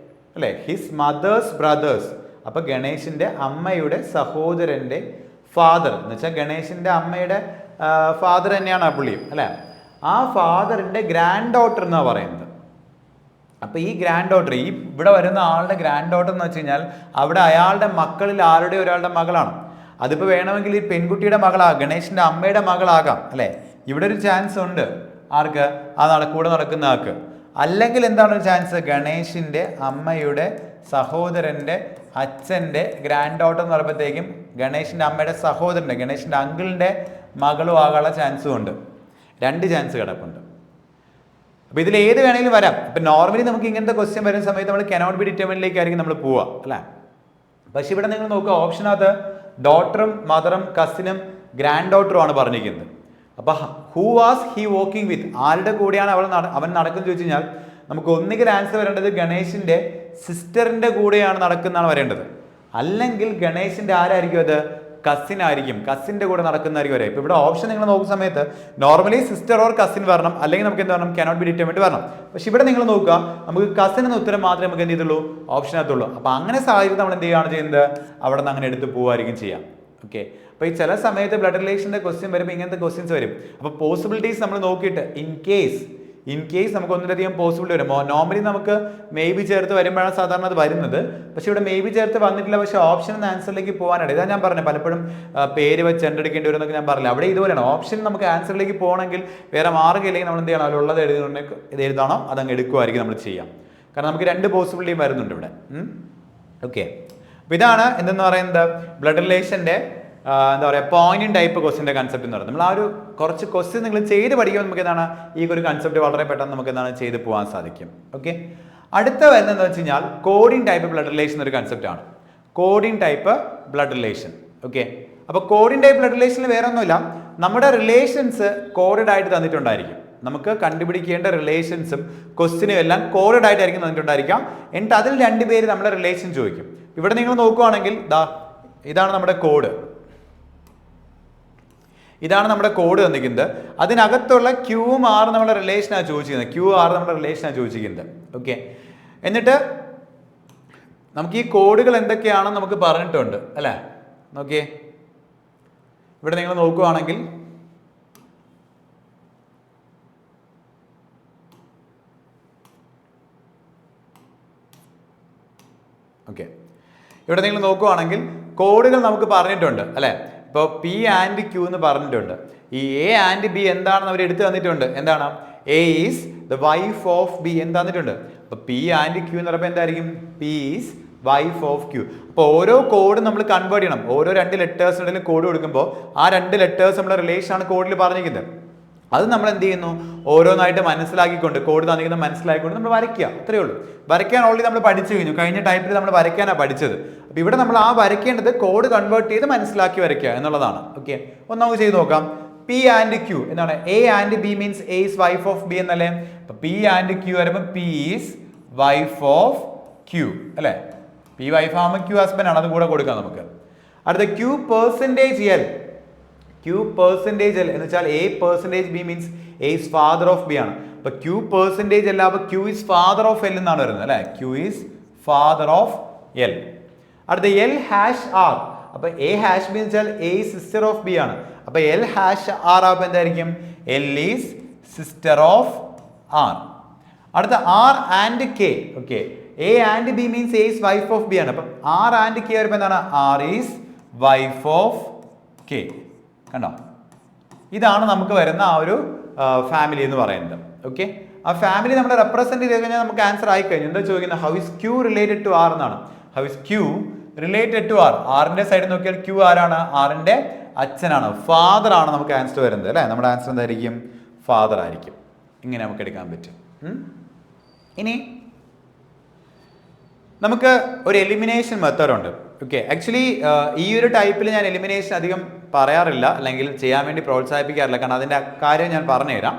അല്ലെ, ഹിസ് മദേഴ്സ് ബ്രദേഴ്സ്. അപ്പൊ ഗണേഷിന്റെ അമ്മയുടെ സഹോദരന്റെ ഫാദർ എന്ന് വെച്ചാൽ ഗണേഷിന്റെ അമ്മയുടെ ഫാദർ തന്നെയാണ് ആ പുള്ളിയും, അല്ലെ? ആ ഫാദറിന്റെ ഗ്രാൻഡ് ഡോട്ടർ എന്നാ പറയുന്നത്. അപ്പൊ ഈ ഗ്രാൻഡ് ഡോട്ടർ, ഈ ഇവിടെ വരുന്ന ആളുടെ ഗ്രാൻഡ് ഡോട്ടർ എന്ന് വെച്ച് കഴിഞ്ഞാൽ അവിടെ അയാളുടെ മക്കളിൽ ആരുടെ ഒരാളുടെ മകളാണ്. അതിപ്പോ വേണമെങ്കിൽ ഈ പെൺകുട്ടിയുടെ മകളാകാം, ഗണേഷിന്റെ അമ്മയുടെ മകളാകാം, അല്ലെ? ഇവിടെ ഒരു ചാൻസ് ഉണ്ട് ആർക്ക് കൂടെ നടക്കുന്ന ആൾക്ക്. അല്ലെങ്കിൽ എന്താണ് ഒരു ചാൻസ്? ഗണേഷിൻ്റെ അമ്മയുടെ സഹോദരൻ്റെ അച്ഛൻ്റെ ഗ്രാൻഡ് ഡോട്ടർ എന്ന് പറയുമ്പോഴത്തേക്കും ഗണേഷിൻ്റെ അമ്മയുടെ സഹോദരൻ്റെ ഗണേഷിൻ്റെ അങ്കിളിൻ്റെ മകളും ആകാനുള്ള ചാൻസും ഉണ്ട്. 2 ചാൻസ് കിടപ്പുണ്ട്. അപ്പോൾ ഇതിൽ ഏത് വേണമെങ്കിലും വരാം. ഇപ്പം നോർമലി നമുക്ക് ഇങ്ങനത്തെ ക്വസ്റ്റ്യൻ വരുന്ന സമയത്ത് നമ്മൾ കനോട്ട് ബി ഡിറ്റർമിനിലേക്കായിരിക്കും നമ്മൾ പോവുക അല്ലേ. പക്ഷെ ഇവിടെ നിങ്ങൾ നോക്കുക, ഓപ്ഷനകത്ത് ഡോട്ടറും മദറും കസിനും ഗ്രാൻഡ് ഡോട്ടറും ആണ് പറഞ്ഞിരിക്കുന്നത്. അപ്പോൾ ഹൂ വാസ് ഹി വോക്കിംഗ് വിത്ത്, ആരുടെ കൂടെയാണ് അവൻ നടക്കുന്നത് ചോദിച്ചു കഴിഞ്ഞാൽ നമുക്ക് ഒന്നുകിൽ ആൻസർ വരേണ്ടത് ഗണേഷിൻ്റെ സിസ്റ്ററിൻ്റെ കൂടെയാണ് നടക്കുന്നതാണ് വരേണ്ടത്. അല്ലെങ്കിൽ ഗണേഷിൻ്റെ ആരായിരിക്കും അത്? കസിൻ ആയിരിക്കും, കസിൻ്റെ കൂടെ നടക്കുന്നതായിരിക്കും വരെ. ഇപ്പോൾ ഇവിടെ ഓപ്ഷൻ നിങ്ങൾ നോക്കുന്ന സമയത്ത് നോർമലി സിസ്റ്റർ ഓർ കസിൻ വരണം, അല്ലെങ്കിൽ നമുക്ക് എന്ത് വരണം? കനോട്ട് ബി ഡിറ്റർമിൻഡ് വരണം. പക്ഷെ ഇവിടെ നിങ്ങൾ നോക്കുക, നമുക്ക് കസിൻ എന്ന ഉത്തരം മാത്രമേ നമുക്ക് എന്ത് ചെയ്തുള്ളൂ? ഓപ്ഷനകത്തുള്ളൂ. അപ്പോൾ അങ്ങനെ സാഹചര്യം നമ്മൾ എന്ത് ചെയ്യുകയാണ് ചെയ്യുന്നത്? അവിടെ നിന്ന് അങ്ങനെ എടുത്ത് പോവുമായിരിക്കും ചെയ്യാം. ഓക്കെ. അപ്പോൾ ഈ ചില സമയത്ത് ബ്ലഡ് റിലേഷൻ്റെ ക്വസ്റ്റ്യൻ വരുമ്പോൾ ഇങ്ങനത്തെ ക്വസ്റ്റ്യൻസ് വരും. അപ്പോൾ പോസിബിലിറ്റീസ് നമ്മൾ നോക്കിയിട്ട് ഇൻ കേസ് നമുക്ക് ഒന്നിലധികം പോസിബിലിറ്റി വരും. നോർമലി നമുക്ക് മേ ബി ചേർത്ത് വരുമ്പോഴാണ് സാധാരണ അത് വരുന്നത്. പക്ഷേ ഇവിടെ മേ ബി ചേർത്ത് വന്നിട്ടില്ല. പക്ഷേ ഓപ്ഷൻ ആൻസറിലേക്ക് പോകാനാണ്. ഇതാണ് ഞാൻ പറഞ്ഞത്, പലപ്പോഴും പേര് വെച്ച് എണ്ടെടുക്കേണ്ടി വരും എന്നൊക്കെ ഞാൻ പറഞ്ഞില്ല. അവിടെ ഇതുപോലെയാണ്, ഓപ്ഷൻ നമുക്ക് ആൻസറിലേക്ക് പോകണമെങ്കിൽ വേറെ മാർഗ്ഗമില്ലെങ്കിൽ നമ്മൾ എന്ത് ചെയ്യണം? അതിലുള്ളത് ഇത് എഴുതണം, അതങ്ങ് എടുക്കുമായിരിക്കും നമ്മൾ ചെയ്യാം. കാരണം നമുക്ക് 2 പോസിബിലിറ്റിയും വരുന്നുണ്ട് ഇവിടെ. ഓക്കെ. അപ്പോൾ ഇതാണ് എന്തെന്ന് പറയുന്നത് ബ്ലഡ് റിലേഷൻ്റെ എന്താ പറയുക പോയിന്റ് ടൈപ്പ് ക്വസ്റ്റിൻ്റെ കൺസെപ്റ്റ് എന്ന് പറയുന്നത്. നമ്മൾ ആ ഒരു കുറച്ച് ക്വസ്റ്റ്യൻ നിങ്ങൾ ചെയ്ത് പഠിക്കുമ്പോൾ നമുക്ക് എന്താണ് ഈ ഒരു കൺസെപ്റ്റ് വളരെ പെട്ടെന്ന് നമുക്ക് എന്താണ് ചെയ്ത് പോകാൻ സാധിക്കും. ഓക്കെ. അടുത്ത വരുന്നത് എന്താ വെച്ച് കഴിഞ്ഞാൽ കോഡിംഗ് ടൈപ്പ് ബ്ലഡ് റിലേഷൻ ഒരു കൺസെപ്റ്റ് ആണ്. Coding type blood relation. Okay. അപ്പോൾ കോഡിംഗ് ടൈപ്പ് ബ്ലഡ് റിലേഷനിൽ വേറെ ഒന്നുമില്ല, നമ്മുടെ റിലേഷൻസ് കോഡഡ് ആയിട്ട് തന്നിട്ടുണ്ടായിരിക്കും. നമുക്ക് കണ്ടുപിടിക്കേണ്ട റിലേഷൻസും ക്വസ്റ്റിനും എല്ലാം കോഡഡ് ആയിട്ടായിരിക്കും തന്നിട്ടുണ്ടായിരിക്കാം. എന്നിട്ട് അതിൽ 2 പേര് നമ്മളെ റിലേഷൻ ചോദിക്കും. ഇവിടെ നിങ്ങൾ നോക്കുകയാണെങ്കിൽ ഇതാണ് നമ്മുടെ കോഡ്, ഇതാണ് നമ്മുടെ കോഡ് തന്നിരിക്കുന്നത്. അതിനകത്തുള്ള ക്യൂവും ആർ നമ്മുടെ റിലേഷനാണ് ചോദിച്ചിരിക്കുന്നത്. ഓക്കെ. എന്നിട്ട് നമുക്ക് ഈ കോഡുകൾ എന്തൊക്കെയാണെന്ന് നമുക്ക് പറഞ്ഞിട്ടുണ്ട് അല്ലേ. നോക്കിയേ, ഇവിടെ നിങ്ങൾ നോക്കുകയാണെങ്കിൽ കോഡുകൾ നമുക്ക് പറഞ്ഞിട്ടുണ്ട് അല്ലേ. ഇപ്പോൾ പി ആൻഡ് ക്യൂ എന്ന് പറഞ്ഞിട്ടുണ്ട്. ഈ എ ആൻഡ് ബി എന്താണെന്ന് അവർ എടുത്ത് തന്നിട്ടുണ്ട്. എന്താണ്? A is the wife of B എന്ന് തന്നിട്ടുണ്ട്. അപ്പോൾ പി ആൻഡ് ക്യൂ എന്ന് പറയുമ്പോൾ എന്തായിരിക്കും? P is wife of Q. അപ്പോൾ ഓരോ കോഡ് നമ്മൾ കൺവേർട്ട് ചെയ്യണം. ഓരോ 2 ലെറ്റേഴ്സിനുള്ളിൽ കോഡ് കൊടുക്കുമ്പോൾ ആ 2 ലെറ്റേഴ്സ് നമ്മുടെ റിലേഷനാണ് കോഡിൽ പറഞ്ഞിരിക്കുന്നത്. അത് നമ്മൾ എന്ത് ചെയ്യുന്നു? ഓരോന്നായിട്ട് മനസ്സിലാക്കിക്കൊണ്ട് കോഡ് തന്നിരിക്കുന്നത് മനസ്സിലാക്കിക്കൊണ്ട് നമ്മൾ വരയ്ക്കുക. അത്രയേ ഉള്ളൂ. വരയ്ക്കാൻ ഓൾറെഡി നമ്മൾ പഠിച്ചു കഴിഞ്ഞു. കഴിഞ്ഞ ടൈപ്പിൽ നമ്മൾ വരയ്ക്കാനാണ് പഠിച്ചത്. അപ്പോൾ ഇവിടെ നമ്മൾ ആ വരയ്ക്കേണ്ടത് കോഡ് കൺവേർട്ട് ചെയ്ത് മനസ്സിലാക്കി വരയ്ക്കുക എന്നുള്ളതാണ്. ഓക്കെ. ഒന്ന് നമുക്ക് ചെയ്ത് നോക്കാം. പി ആൻഡ് ക്യൂ എന്താണ്? A and B means A is wife of B എന്നല്ലേ. അപ്പോൾ പി ആൻഡ് ക്യൂ വരുമ്പോൾ P is wife of Q അല്ലേ. പി വൈഫ് ആകുമ്പോൾ ക്യൂ ഹസ്ബൻഡ് ആണ്, അത് കൂടെ കൊടുക്കാം നമുക്ക്. അടുത്ത Q percentage L. Q percentage L എന്ന് വെച്ചാൽ A percentage B means A is father of B ആണ്. അപ്പോൾ ക്യൂ പെർസെൻറ്റേജ് എൽ അപ്പോൾ Q is father of L എന്നാണ് വരുന്നത് അല്ലേ. Q is father of L. അടുത്ത എൽ ഹാഷ് ആർ. അപ്പോൾ എ ഹാഷ് ബി എന്ന് വെച്ചാൽ എ സിസ്റ്റർ ഓഫ് ബി ആണ്. അപ്പോൾ എൽ ഹാഷ് ആർ ആകുമ്പോൾ എന്തായിരിക്കും? L is sister of R. അടുത്ത R and K. Okay. A and B means A is wife of B ആണ്. അപ്പം ആർ ആൻഡ് കെ വരുമ്പോൾ എന്താണ്? R is wife of K. കണ്ടോ? ഇതാണ് നമുക്ക് വരുന്ന ആ ഒരു ഫാമിലി എന്ന് പറയുന്നത്. ഓക്കെ. ആ ഫാമിലി നമ്മൾ റെപ്രസെന്റ് ചെയ്ത് കഴിഞ്ഞാൽ നമുക്ക് ആൻസർ ആയി കഴിഞ്ഞു. എന്താ ചോദിക്കുന്നത്? How is Q related to R എന്നാണ്. How is Q related to R. ആറിന്റെ സൈഡിൽ നോക്കിയാൽ ക്യൂ ആരാണ്? ആറിന്റെ അച്ഛനാണ്, ഫാദർ ആണ് നമുക്ക് ആൻസർ വരുന്നത് അല്ലേ. നമ്മുടെ ആൻസർ എന്തായിരിക്കും? ഫാദർ ആയിരിക്കും. ഇങ്ങനെ നമുക്ക് എടുക്കാൻ പറ്റും. ഇനി നമുക്ക് ഒരു എലിമിനേഷൻ മെത്തേഡ് ഉണ്ട്. ഓക്കെ. ആക്ച്വലി ഈ ഒരു ടൈപ്പിൽ ഞാൻ എലിമിനേഷൻ അധികം പറയാറില്ല, അല്ലെങ്കിൽ ചെയ്യാൻ വേണ്ടി പ്രോത്സാഹിപ്പിക്കാറില്ല. കാരണം അതിൻ്റെ കാര്യം ഞാൻ പറഞ്ഞുതരാം.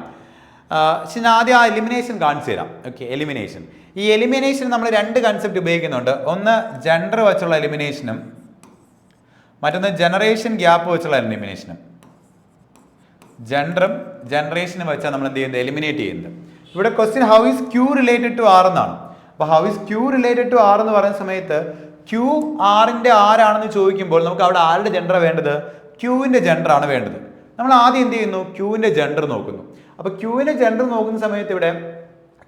പക്ഷെ ഞാൻ ആദ്യം ആ എലിമിനേഷൻ കാണിച്ചു തരാം. ഓക്കെ. എലിമിനേഷൻ, ഈ എലിമിനേഷൻ നമ്മൾ 2 കൺസെപ്റ്റ് ഉപയോഗിക്കുന്നുണ്ട്. ഒന്ന് ജെൻഡർ വെച്ചുള്ള എലിമിനേഷനും മറ്റൊന്ന് ജനറേഷൻ ഗ്യാപ്പ് വെച്ചുള്ള എലിമിനേഷനും. ജെൻഡറും ജനറേഷനും വെച്ചാൽ നമ്മൾ എന്ത് ചെയ്യുന്നത്? എലിമിനേറ്റ് ചെയ്യുന്നത്. ഇവിടെ question how is Q related to R എന്നാണ്. അപ്പോൾ how is Q related to R എന്ന് പറയുന്ന സമയത്ത് ക്യൂ ആറിൻ്റെ ആരാണെന്ന് ചോദിക്കുമ്പോൾ നമുക്ക് അവിടെ ആരുടെ ജെൻഡർ വേണ്ടത്? ക്യൂവിൻ്റെ ജെൻഡർ ആണ് വേണ്ടത്. നമ്മൾ ആദ്യം എന്ത് ചെയ്യുന്നു? ക്യൂവിൻ്റെ ജെൻഡർ നോക്കുന്നു. അപ്പോൾ ക്യൂവിൻ്റെ ജെൻഡർ നോക്കുന്ന സമയത്ത് ഇവിടെ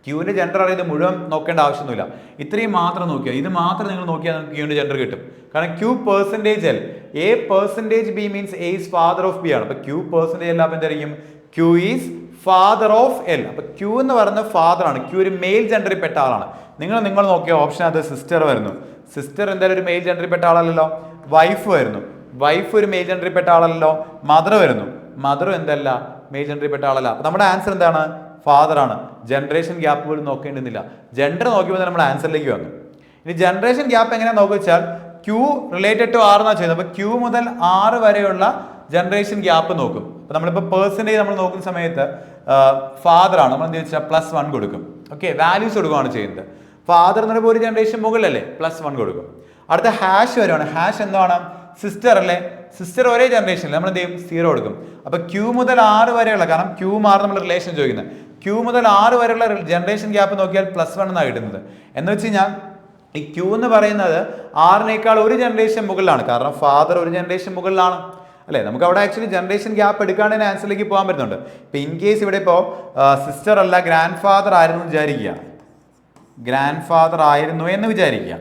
ക്യൂവിൻ്റെ ജെൻഡർ അറിയാതെ മുഴുവൻ നോക്കേണ്ട ആവശ്യമൊന്നുമില്ല. ഇത്രയും മാത്രം നോക്കിയാൽ, ഇത് മാത്രം നിങ്ങൾ നോക്കിയാൽ നമുക്ക് ക്യൂവിൻ്റെ ജെൻഡർ കിട്ടും. കാരണം Q percentage L, A percentage B means A is father of B ആണ്. അപ്പോൾ ക്യൂ പെർസെൻറ്റേജ് എല്ലാം എന്തായിരിക്കും? Q is father of L. അപ്പൊ ക്യൂ എന്ന് പറയുന്നത് ഫാദർ ആണ്. ക്യൂ ഒരു മെയിൽ ജെൻഡറിൽ പെട്ട ആളാണ്. നിങ്ങൾ നോക്കിയ ഓപ്ഷൻ അത് സിസ്റ്റർ വരുന്നു. സിസ്റ്റർ എന്തായാലും ഒരു മെയിൽ ജെൻഡറിൽ പെട്ട ആളല്ലല്ലോ. വൈഫ് വരുന്നു. വൈഫ് ഒരു മെയിൽ ജെൻഡറിൽ പെട്ട ആളല്ലോ. മദർ വരുന്നു. മദറും എന്തല്ല മെയിൽ ജെൻഡറിൽ പെട്ട ആളല്ല. അപ്പൊ നമ്മുടെ ആൻസർ എന്താണ്? ഫാദർ ആണ്. ജനറേഷൻ ഗ്യാപ്പ് പോലും നോക്കേണ്ടുന്നില്ല. ജെൻഡർ നോക്കിയപ്പോൾ നമ്മുടെ ആൻസറിലേക്ക് വന്നു. ഇനി ജനറേഷൻ ഗ്യാപ്പ് എങ്ങനെയാണെന്ന് നോക്കുക വെച്ചാൽ ക്യൂ റിലേറ്റഡ് ടു ആർ എന്നാണ് ചെയ്യുന്നത്. അപ്പൊ ക്യൂ മുതൽ 6 വരെയുള്ള ജനറേഷൻ ഗ്യാപ്പ് നോക്കും. അപ്പൊ നമ്മളിപ്പോൾ പേഴ്സൻറ്റേജ് നമ്മൾ നോക്കുന്ന സമയത്ത് ഫാദർ ആണ്. നമ്മൾ എന്ത് വെച്ചാൽ +1 കൊടുക്കും. ഓക്കെ, വാല്യൂസ് കൊടുക്കുകയാണ് ചെയ്യുന്നത്. ഫാദർ എന്ന് പറയുമ്പോൾ ഒരു ജനറേഷൻ മുകളിലല്ലേ, +1 കൊടുക്കും. അടുത്ത ഹാഷ് വരുവാണ്. ഹാഷ് എന്താണ്? സിസ്റ്റർ അല്ലേ. സിസ്റ്റർ ഒരേ ജനറേഷനിൽ നമ്മൾ എന്ത് ചെയ്യും? 0 കൊടുക്കും. അപ്പൊ ക്യൂ മുതൽ 6 വരെയുള്ള, കാരണം ക്യൂ മാറി നമ്മൾ റിലേഷൻ ചോദിക്കുന്നത്, ക്യൂ മുതൽ 6 വരെയുള്ള ജനറേഷൻ ഗ്യാപ്പ് നോക്കിയാൽ +1 എന്നാണ് കിട്ടുന്നത്. എന്ന് വെച്ച് കഴിഞ്ഞാൽ ഈ ക്യൂ എന്ന് പറയുന്നത് 6നേക്കാൾ ഒരു ജനറേഷൻ മുകളിലാണ്. കാരണം ഫാദർ ഒരു ജനറേഷൻ മുകളിലാണ് അല്ലേ. നമുക്ക് അവിടെ ആക്ച്വലി ജനറേഷൻ ഗ്യാപ്പ് എടുക്കാണ്ട് ആൻസറിലേക്ക് പോകാൻ പറ്റുന്നുണ്ട്. ഇപ്പൊ ഇൻ കേസ് ഇവിടെ ഇപ്പോൾ സിസ്റ്റർ അല്ല ഗ്രാൻഡ് ഫാദർ ആയിരുന്നു വിചാരിക്കുക, ഗ്രാൻഡ് ഫാദർ ആയിരുന്നു എന്ന് വിചാരിക്കുക.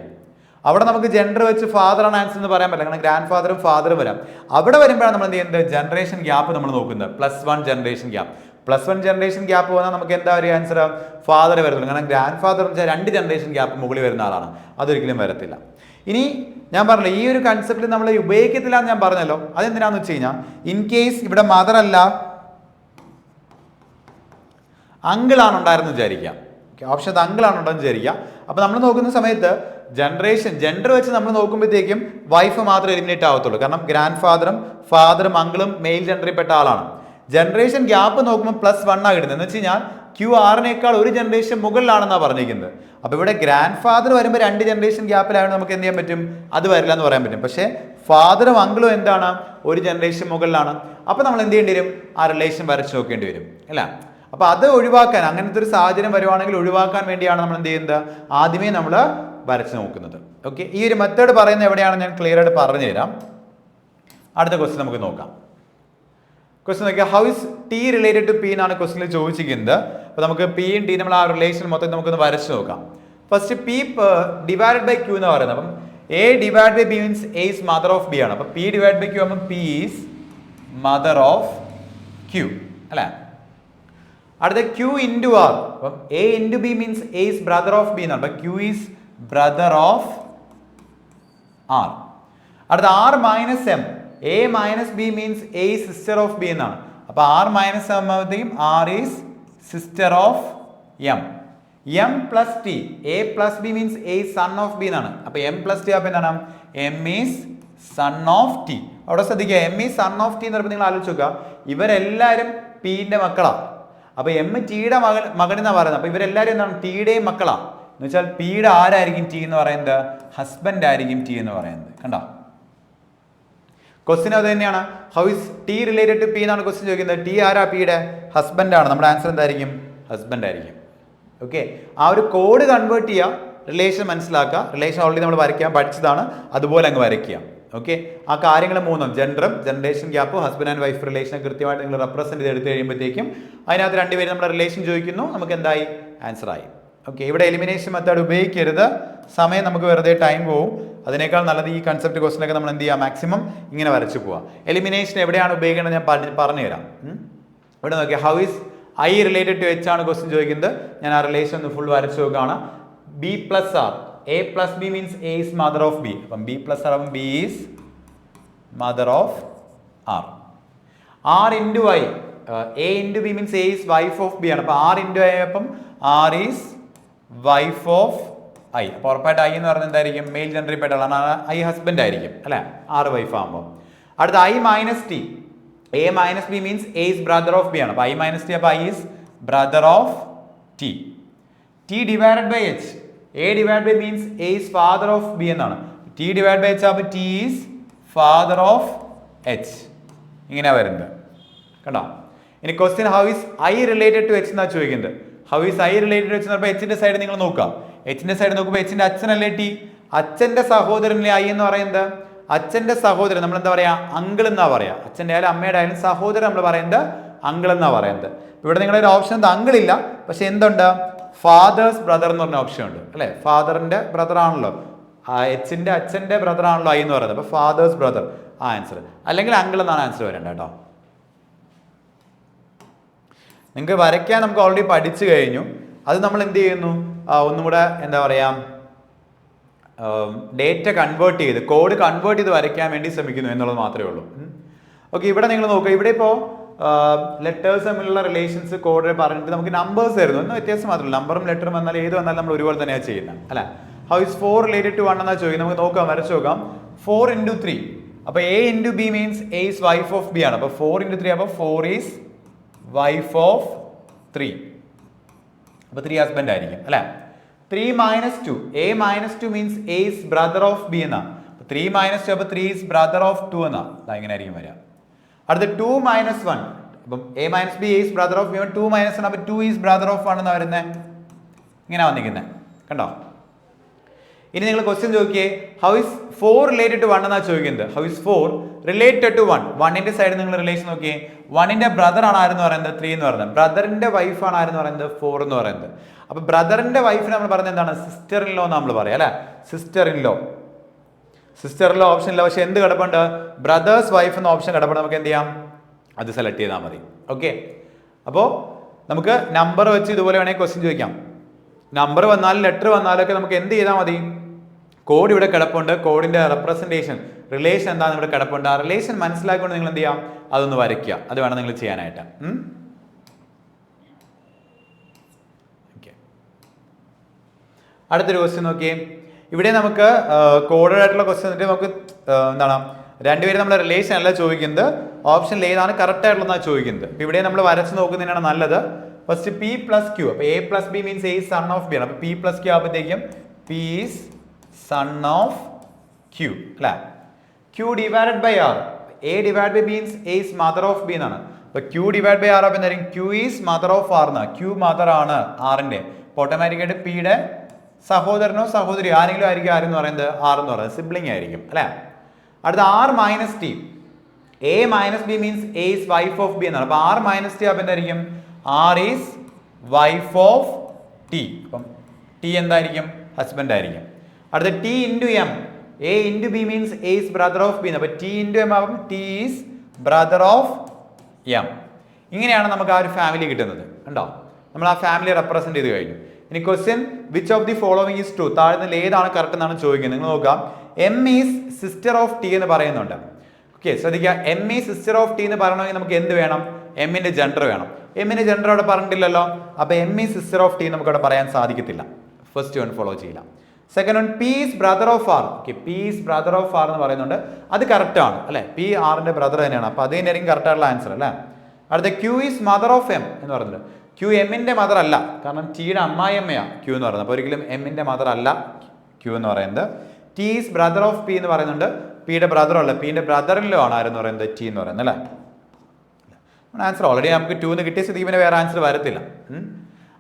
അവിടെ നമുക്ക് ജെൻഡർ വെച്ച് ഫാദർ ആണ് ആൻസർ എന്ന് പറയാൻ പറ്റില്ല. കാരണം ഗ്രാൻഡ് ഫാദറും ഫാദറും വരാം. അവിടെ വരുമ്പോഴാണ് നമ്മൾ എന്ത് ചെയ്യുന്നത്? ജനറേഷൻ ഗ്യാപ്പ് നമ്മൾ നോക്കുന്നത്. +1 ജനറേഷൻ ഗ്യാപ്പ്. +1 ജനറേഷൻ ഗ്യാപ്പ് വന്നാൽ നമുക്ക് എന്താ ഒരു ആൻസർ? ഫാദർ വരുന്നുള്ളൂ. കാരണം ഗ്രാൻഡ് ഫാദർ എന്ന് വെച്ചാൽ 2 ജനറേഷൻ ഗ്യാപ്പ് മുകളിൽ വരുന്ന ആളാണ്. അതൊരിക്കലും വരത്തില്ല. ഇനി ഞാൻ പറഞ്ഞല്ലോ ഈ ഒരു കൺസെപ്റ്റ് നമ്മൾ ഉപയോഗിക്കത്തില്ല എന്ന് ഞാൻ പറഞ്ഞല്ലോ. അതെന്തിനാന്ന് വെച്ച് കഴിഞ്ഞാൽ ഇൻ കേസ് ഇവിടെ മദർ അല്ല അങ്കിൾ ആണ് ഉണ്ടായിരുന്നു വിചാരിക്കാം. ഓപ്ഷൻ അങ്കിൾ ആണ് ഉണ്ടെന്ന് വിചാരിക്കുക. അപ്പൊ നമ്മൾ നോക്കുന്ന സമയത്ത് ജെൻഡർ വെച്ച് നമ്മൾ നോക്കുമ്പോഴത്തേക്കും വൈഫ് മാത്രമേ എലിമിനേറ്റ് ആവത്തുള്ളൂ. കാരണം ഗ്രാൻഡ് ഫാദറും അങ്കിളും മെയിൽ ജെൻഡറിൽ പെട്ട ആളാണ്. ജനറേഷൻ ഗ്യാപ്പ് നോക്കുമ്പോൾ +1 ആണ് കിട്ടുന്നത്. എന്ന് വെച്ച് കഴിഞ്ഞാൽ ക്യൂ 6നേക്കാൾ ഒരു ജനറേഷൻ മുകളിലാണെന്നാണ് പറഞ്ഞിരിക്കുന്നത്. അപ്പൊ ഇവിടെ ഗ്രാൻഡ് ഫാദർ വരുമ്പോൾ 2 ജനറേഷൻ ഗ്യാപ്പിലാണ് നമുക്ക് എന്ത് ചെയ്യാൻ പറ്റും? അത് വരില്ല എന്ന് പറയാൻ പറ്റും. പക്ഷേ ഫാദറും അങ്കിളും എന്താണ്? ഒരു ജനറേഷൻ മുകളിലാണ്. അപ്പൊ നമ്മൾ എന്ത് ചെയ്യേണ്ടി വരും? ആ റിലേഷൻ വരച്ച് നോക്കേണ്ടി വരും അല്ല. അപ്പൊ അത് ഒഴിവാക്കാൻ, അങ്ങനത്തെ ഒരു സാഹചര്യം വരുവാണെങ്കിൽ ഒഴിവാക്കാൻ വേണ്ടിയാണ് നമ്മൾ എന്ത് ചെയ്യുന്നത്? ആദ്യമേ നമ്മൾ വരച്ച് നോക്കുന്നത്. ഓക്കെ, ഈ ഒരു മെത്തേഡ് പറയുന്നത് എവിടെയാണ് ഞാൻ ക്ലിയർ ആയിട്ട് പറഞ്ഞു തരാം. അടുത്ത ക്വസ്റ്റ്യൻ നമുക്ക് നോക്കാം. ക്വസ്റ്റ്യൻ നോക്കിയാൽ how is T related to P എന്നാണ് ക്വസ്റ്റ്യനിൽ ചോദിച്ചിരിക്കുന്നത്. അപ്പോൾ നമുക്ക് പിയും ടി നമ്മൾ ആ റിലേഷൻ മൊത്തം നമുക്കൊന്ന് വരച്ച് നോക്കാം. First P divided by Q എന്ന് പറയുന്നത്. അപ്പം A divide by B means A is mother of B ആണ്. അപ്പം പി ഡിവൈഡ് ബൈ ക്യൂ ആകുമ്പോൾ P is mother of Q അല്ലേ. അടുത്ത ക്യൂ ഇൻറ്റു ആർ. അപ്പം A into B means A is brother of B എന്നാണ്. അപ്പം Q is brother of R. അടുത്ത R minus M. A minus B means A is sister of B എന്നാണ്. അപ്പൊ R minus M ആകുമ്പോഴത്തേക്കും R is sister of M. M plus T. A plus B means A is son of B എന്നാണ്. അപ്പൊ M plus T ആകുമ്പോൾ എന്താണ്? M is son of T. അവിടെ ശ്രദ്ധിക്കുക, M is son of T എന്ന് പറയുമ്പോൾ നിങ്ങൾ ആലോചിച്ച് നോക്കുക, ഇവരെല്ലാവരും പിന്റെ മക്കളാണ്. അപ്പൊ എം ടിയുടെ മകൻ എന്നാണ് പറയുന്നത്. അപ്പൊ ഇവരെല്ലാവരും എന്താണ്? ടിയുടെയും മക്കളാണ്. എന്ന് വെച്ചാൽ പിയുടെ ആരായിരിക്കും ടി എന്ന് പറയുന്നത്? ഹസ്ബൻഡ് ആയിരിക്കും ടി എന്ന് പറയുന്നത്. കണ്ടോ, ക്വസ്റ്റ്യൻ അത് തന്നെയാണ്. How is T related to P എന്നാണ് ക്വസ്റ്റ്യൻ ചോദിക്കുന്നത്. ടി ആരാ? പിയുടെ ഹസ്ബൻഡ് ആണ്. നമ്മുടെ ആൻസർ എന്തായിരിക്കും? ഹസ്ബൻഡ് ആയിരിക്കും. ഓക്കെ, ആ ഒരു കോഡ് കൺവേർട്ട് ചെയ്യുക, റിലേഷൻ മനസ്സിലാക്കുക. റിലേഷൻ ഓൾറെഡി നമ്മൾ വരയ്ക്കാൻ പഠിച്ചതാണ്, അതുപോലെ അങ്ങ് വരയ്ക്കുക. ഓക്കെ, ആ കാര്യങ്ങൾ 3 ജെൻഡറും ജനറേഷൻ ഗ്യാപ്പും ഹസ്ബൻഡ് ആൻഡ് വൈഫ് റിലേഷൻ കൃത്യമായിട്ട് നിങ്ങൾ റെപ്രസെന്റ് ചെയ്ത് എടുത്തു കഴിയുമ്പോഴത്തേക്കും അതിനകത്ത് 2 പേര് നമ്മുടെ റിലേഷൻ ചോദിക്കുന്നു, നമുക്ക് എന്തായി? ആൻസർ ആയി. ഓക്കെ, ഇവിടെ എലിമിനേഷൻ മെത്തേഡ് ഉപയോഗിക്കരുത്. സമയം നമുക്ക് വെറുതെ ടൈം പോവും. അതിനേക്കാൾ നല്ലത് ഈ കൺസെപ്റ്റ് ക്വസ്റ്റനൊക്കെ നമ്മൾ എന്ത് ചെയ്യുക? മാക്സിമം ഇങ്ങനെ വരച്ചു പോവുക. എലിമിനേഷൻ എവിടെയാണ് ഉപയോഗിക്കേണ്ടത് ഞാൻ പറഞ്ഞുതരാം. ഇവിടെ നോക്കിയാൽ how is I related to H ആണ് ക്വസ്റ്റ്യൻ ചോദിക്കുന്നത്. ഞാൻ ആ റിലേഷൻ ഒന്ന് ഫുൾ വരച്ചു നോക്കുകയാണ്. B plus R. A plus B means A is mother of B. അപ്പം ബി പ്ലസ് ആർ ആകുമ്പോൾ B is mother of R. R into I. A into B means A is wife of B ആണ്. അപ്പം R into I അപ്പം R is wife of I. അപ്പോൾ ഉറപ്പായിട്ട് I എന്ന് പറയുന്നത് എന്തായിരിക്കും? മെയിൽ ജെൻഡറിൽ പെട്ടതാണ്. ഐ ഹസ്ബൻഡ് ആയിരിക്കും അല്ലെ, ആറ് വൈഫ് ആകുമ്പോൾ. അടുത്ത I minus T. A minus B means A is brother of B ആണ്. അപ്പോൾ ഐ മൈനസ് ടി അപ്പോൾ I is brother of T. T divided by H. A divide by means A is father of B എന്നാണ്. T divide by H ആകുമ്പോൾ T is father of H. ഇങ്ങനെ വരുന്നത് കണ്ടോ. ഇനി question how is I related to H എന്നാണ് ചോദിക്കുന്നത്. How is I related to H എന്ന് പറയുമ്പോൾ എച്ചിന്റെ സൈഡ് നിങ്ങൾ നോക്കുക. എച്ചിന്റെ സൈഡ് നോക്കുമ്പോൾ എച്ചിന്റെ അച്ഛനല്ലേ ടി? അച്ഛന്റെ സഹോദരനല്ലേ ഐ എന്ന് പറയുന്നത്? അച്ഛന്റെ സഹോദരൻ നമ്മൾ എന്താ പറയാ? അങ്കിൾ എന്നാ പറയാ. അച്ഛൻ്റെ ആയാലും അമ്മയുടെ ആയാലും സഹോദരൻ നമ്മൾ പറയുന്നത് അങ്കിൾ എന്നാ പറയുന്നത്. ഇവിടെ നിങ്ങളുടെ ഒരു ഓപ്ഷൻ അങ്കിൾ ഇല്ല, പക്ഷെ എന്തുണ്ട്? ഫാദേഴ്സ് ബ്രദർ എന്ന് പറഞ്ഞ ഓപ്ഷൻ ഉണ്ട് അല്ലെ. ഫാദറിന്റെ ബ്രദർ ആണല്ലോ, എച്ചിന്റെ അച്ഛന്റെ ബ്രദർ ആണല്ലോ ഐ എന്ന് പറയുന്നത്. അപ്പൊ ഫാദേഴ്സ് ബ്രദർ ആ ആൻസർ, അല്ലെങ്കിൽ അങ്കിൾ എന്നാണ് ആൻസർ വരേണ്ടത് കേട്ടോ. നിങ്ങൾക്ക് വരയ്ക്കാൻ നമുക്ക് ഓൾറെഡി പഠിച്ചു കഴിഞ്ഞു. അത് നമ്മൾ എന്ത് ചെയ്യുന്നു, ഒന്നും കൂടെ എന്താ പറയുക, ഡേറ്റ കൺവേർട്ട് ചെയ്ത് കോഡ് കൺവേർട്ട് ചെയ്ത് വരയ്ക്കാൻ വേണ്ടി ശ്രമിക്കുന്നു എന്നുള്ളത് മാത്രമേ ഉള്ളൂ. ഓക്കെ, ഇവിടെ നിങ്ങൾ നോക്കുക, ഇവിടെ ഇപ്പോൾ ലെറ്റേഴ്സ് തമ്മിലുള്ള റിലേഷൻസ് കോഡ് പറഞ്ഞിട്ട് നമുക്ക് നമ്പേഴ്സ് ആയിരുന്നു, ഒന്ന് വ്യത്യാസം മാത്രമല്ല. നമ്പറും ലെറ്ററും വന്നാൽ ഏത് വന്നാലും നമ്മൾ ഒരുപോലെ തന്നെയാണ് ചെയ്യുന്നത് അല്ലെ. ഹൗ ഇസ് 4 റിലേറ്റഡ് ടു 1 എന്നാ ചോദിക്കും. നമുക്ക് നോക്കാം, വരച്ചു നോക്കാം. 4 into 3, അപ്പോൾ A into B means A is wife of B ആണ്. അപ്പോൾ 4 into 3 അപ്പോൾ 4 is wife of 3. അപ്പോൾ 3 ഹസ്ബൻഡ് ആയിരിക്കും അല്ലെ. 3 minus 2, A minus 2 means A is brother of B എന്നാ. 3 minus 2 അപ്പോൾ 3 is brother of 2 എന്നാ. ഇങ്ങനെ ആയിരിക്കും വരിക. അടുത്ത 2 minus 1, അപ്പം A minus B is brother of B, 2 minus 1 അപ്പോൾ 2 is brother of 1 എന്നാ വരുന്നത്. ഇങ്ങനെ വന്നിരിക്കുന്നത് കണ്ടോ. ഇനി നിങ്ങൾ ക്വസ്റ്റ്യൻ ചോദിക്കേ, ഹൗ ഇസ് 4 റിലേറ്റഡ് ടു 1 എന്നാ ചോദിക്കുന്നത്. How is 4 related to 1? 1ന്റെ സൈഡ് നിങ്ങൾ റിലേഷൻ നോക്കിയേ. 1ന്റെ ബ്രദർ ആണ് ആരെന്ന് പറയുന്നത് 3 എന്ന് പറയുന്നത്. ബ്രദറിന്റെ വൈഫ് ആണ് ആരെന്ന് പറയുന്നത് 4 എന്ന് പറയുന്നത്. അപ്പൊ ബ്രദറിന്റെ വൈഫിന് നമ്മൾ പറയുന്നത് എന്താണ്? സിസ്റ്റർ ഇൻ ലോ നമ്മൾ പറയാം അല്ലെ. സിസ്റ്റർ ഇൻ ലോ ഓപ്ഷൻ ഇല്ല, പക്ഷെ എന്ത് കിടപ്പുണ്ട്? ബ്രദേഴ്സ് വൈഫ് എന്ന ഓപ്ഷൻ കിടപ്പുണ്ട്. നമുക്ക് എന്ത് ചെയ്യാം? അത് സെലക്ട് ചെയ്താൽ മതി. ഓക്കെ, അപ്പോൾ നമുക്ക് നമ്പർ വെച്ച് ഇതുപോലെ വേണമെങ്കിൽ ക്വസ്റ്റ്യൻ ചോദിക്കാം. നമ്പർ വന്നാലും ലെറ്റർ വന്നാലും ഒക്കെ നമുക്ക് എന്ത് ചെയ്താൽ മതി? കോഡ് ഇവിടെ കിടപ്പുണ്ട്, കോഡിന്റെ റെപ്രസെന്റേഷൻ റിലേഷൻ എന്താണെന്ന് ഇവിടെ കിടപ്പുണ്ട്. ആ റിലേഷൻ മനസ്സിലാക്കിക്കൊണ്ട് നിങ്ങൾ എന്ത് ചെയ്യാം? അതൊന്ന് വരയ്ക്കുക. അത് വേണം നിങ്ങൾ ചെയ്യാനായിട്ട്. അടുത്തൊരു ക്വസ്റ്റ്യൻ നോക്കിയേ. ഇവിടെ നമുക്ക് കോഡഡ് ആയിട്ടുള്ള ക്വസ്റ്റ്യൻ നമുക്ക് എന്താണ്, രണ്ടുപേരും നമ്മൾ റിലേഷൻ അല്ല ചോദിക്കുന്നത്, ഓപ്ഷനിൽ ഏതാണ് കറക്റ്റ് ആയിട്ടുള്ളതാണ് ചോദിക്കുന്നത്. ഇവിടെ നമ്മൾ വരച്ച് നോക്കുന്നതിനാണ് നല്ലത്. ഫസ്റ്റ് P പ്ലസ് Q, അപ്പോൾ A plus B means A is son of B ആണ്. അപ്പോൾ P പ്ലസ് Q ആകുമ്പോഴത്തേക്കും P is son of Q അല്ലേ. Q divided by R, A divide by means A is mother of B എന്നാണ്. അപ്പോൾ Q divide by R അപ്പോൾ എന്തായിരിക്കും? Q is mother of R എന്നാണ്. Q mother ആണ് ആറിന്റെ. അപ്പോൾ ഓട്ടോമാറ്റിക്കായിട്ട് Pയുടെ സഹോദരനോ സഹോദരി ആരെങ്കിലും ആയിരിക്കും ആരെന്ന് പറയുന്നത് R എന്ന് പറയുന്നത് സിബ്ലിംഗ് ആയിരിക്കും അല്ലെ. അടുത്ത R minus T, A minus B means A is wife of B എന്നാണ്. അപ്പോൾ R മൈനസ് T അപ്പോൾ എന്തായിരിക്കും? R is wife of T. അപ്പം T എന്തായിരിക്കും? ഹസ്ബൻഡ് ആയിരിക്കും. അടുത്ത T into M, A into B means A is brother of B. അപ്പോൾ T into M ആകും T is brother of M. ഇങ്ങനെയാണ് നമുക്ക് ആ ഒരു ഫാമിലി കിട്ടുന്നത്. കണ്ടോ, നമ്മൾ ആ ഫാമിലി റെപ്രസെന്റ് ചെയ്ത് കഴിഞ്ഞു. ഇനി question which of the following is true, താഴ്ന്നതിൽ ഏതാണ് കറക്റ്റ് എന്നാണ് ചോദിക്കുന്നത്. നിങ്ങൾ നോക്കാം, M is sister of T എന്ന് പറയുന്നുണ്ട്. ഓക്കെ, ശ്രദ്ധിക്കുക, M is sister of T എന്ന് പറയണമെങ്കിൽ നമുക്ക് എന്ത് വേണം? എമ്മിന്റെ ജെൻഡർ വേണം. എമ്മിന്റെ ജെൻഡർ അവിടെ പറഞ്ഞിട്ടില്ലല്ലോ. അപ്പൊ M is sister of T നമുക്ക് അവിടെ പറയാൻ സാധിക്കത്തില്ല. ഫസ്റ്റ് വൺ ഫോളോ ചെയ്യില്ല. Second one P is brother of R. Okay, P is brother of R എന്ന് പറയുന്നുണ്ട്, അത് കറക്റ്റ് ആണ് അല്ലെ. P ആറിന്റെ ബ്രദർ തന്നെയാണ്, അപ്പൊ അത് തന്നെയായിരിക്കും കറക്റ്റ് ആയിട്ടുള്ള ആൻസർ അല്ലേ. അടുത്ത Q is mother of M എന്ന് പറയുന്നുണ്ട്. Q എമ്മിന്റെ മദർ അല്ല, കാരണം Tയുടെ അമ്മായിയമ്മയാണ് Q എന്ന് പറയുന്നത്. അപ്പോൾ ഒരിക്കലും എമ്മിന്റെ മദർ അല്ല Q എന്ന് പറയുന്നത്. T is brother of P എന്ന് പറയുന്നുണ്ട്, Pയുടെ ബ്രദർ അല്ല, Pന്റെ ബ്രദറിലോ ആണ് ആരെന്ന് പറയുന്നത് T എന്ന് പറയുന്നത് അല്ലേ. ആൻസർ ഓൾറെഡി നമുക്ക് 2 എന്ന് കിട്ടിയ സ്ഥിതി പിന്നെ വേറെ ആൻസർ വരത്തില്ല.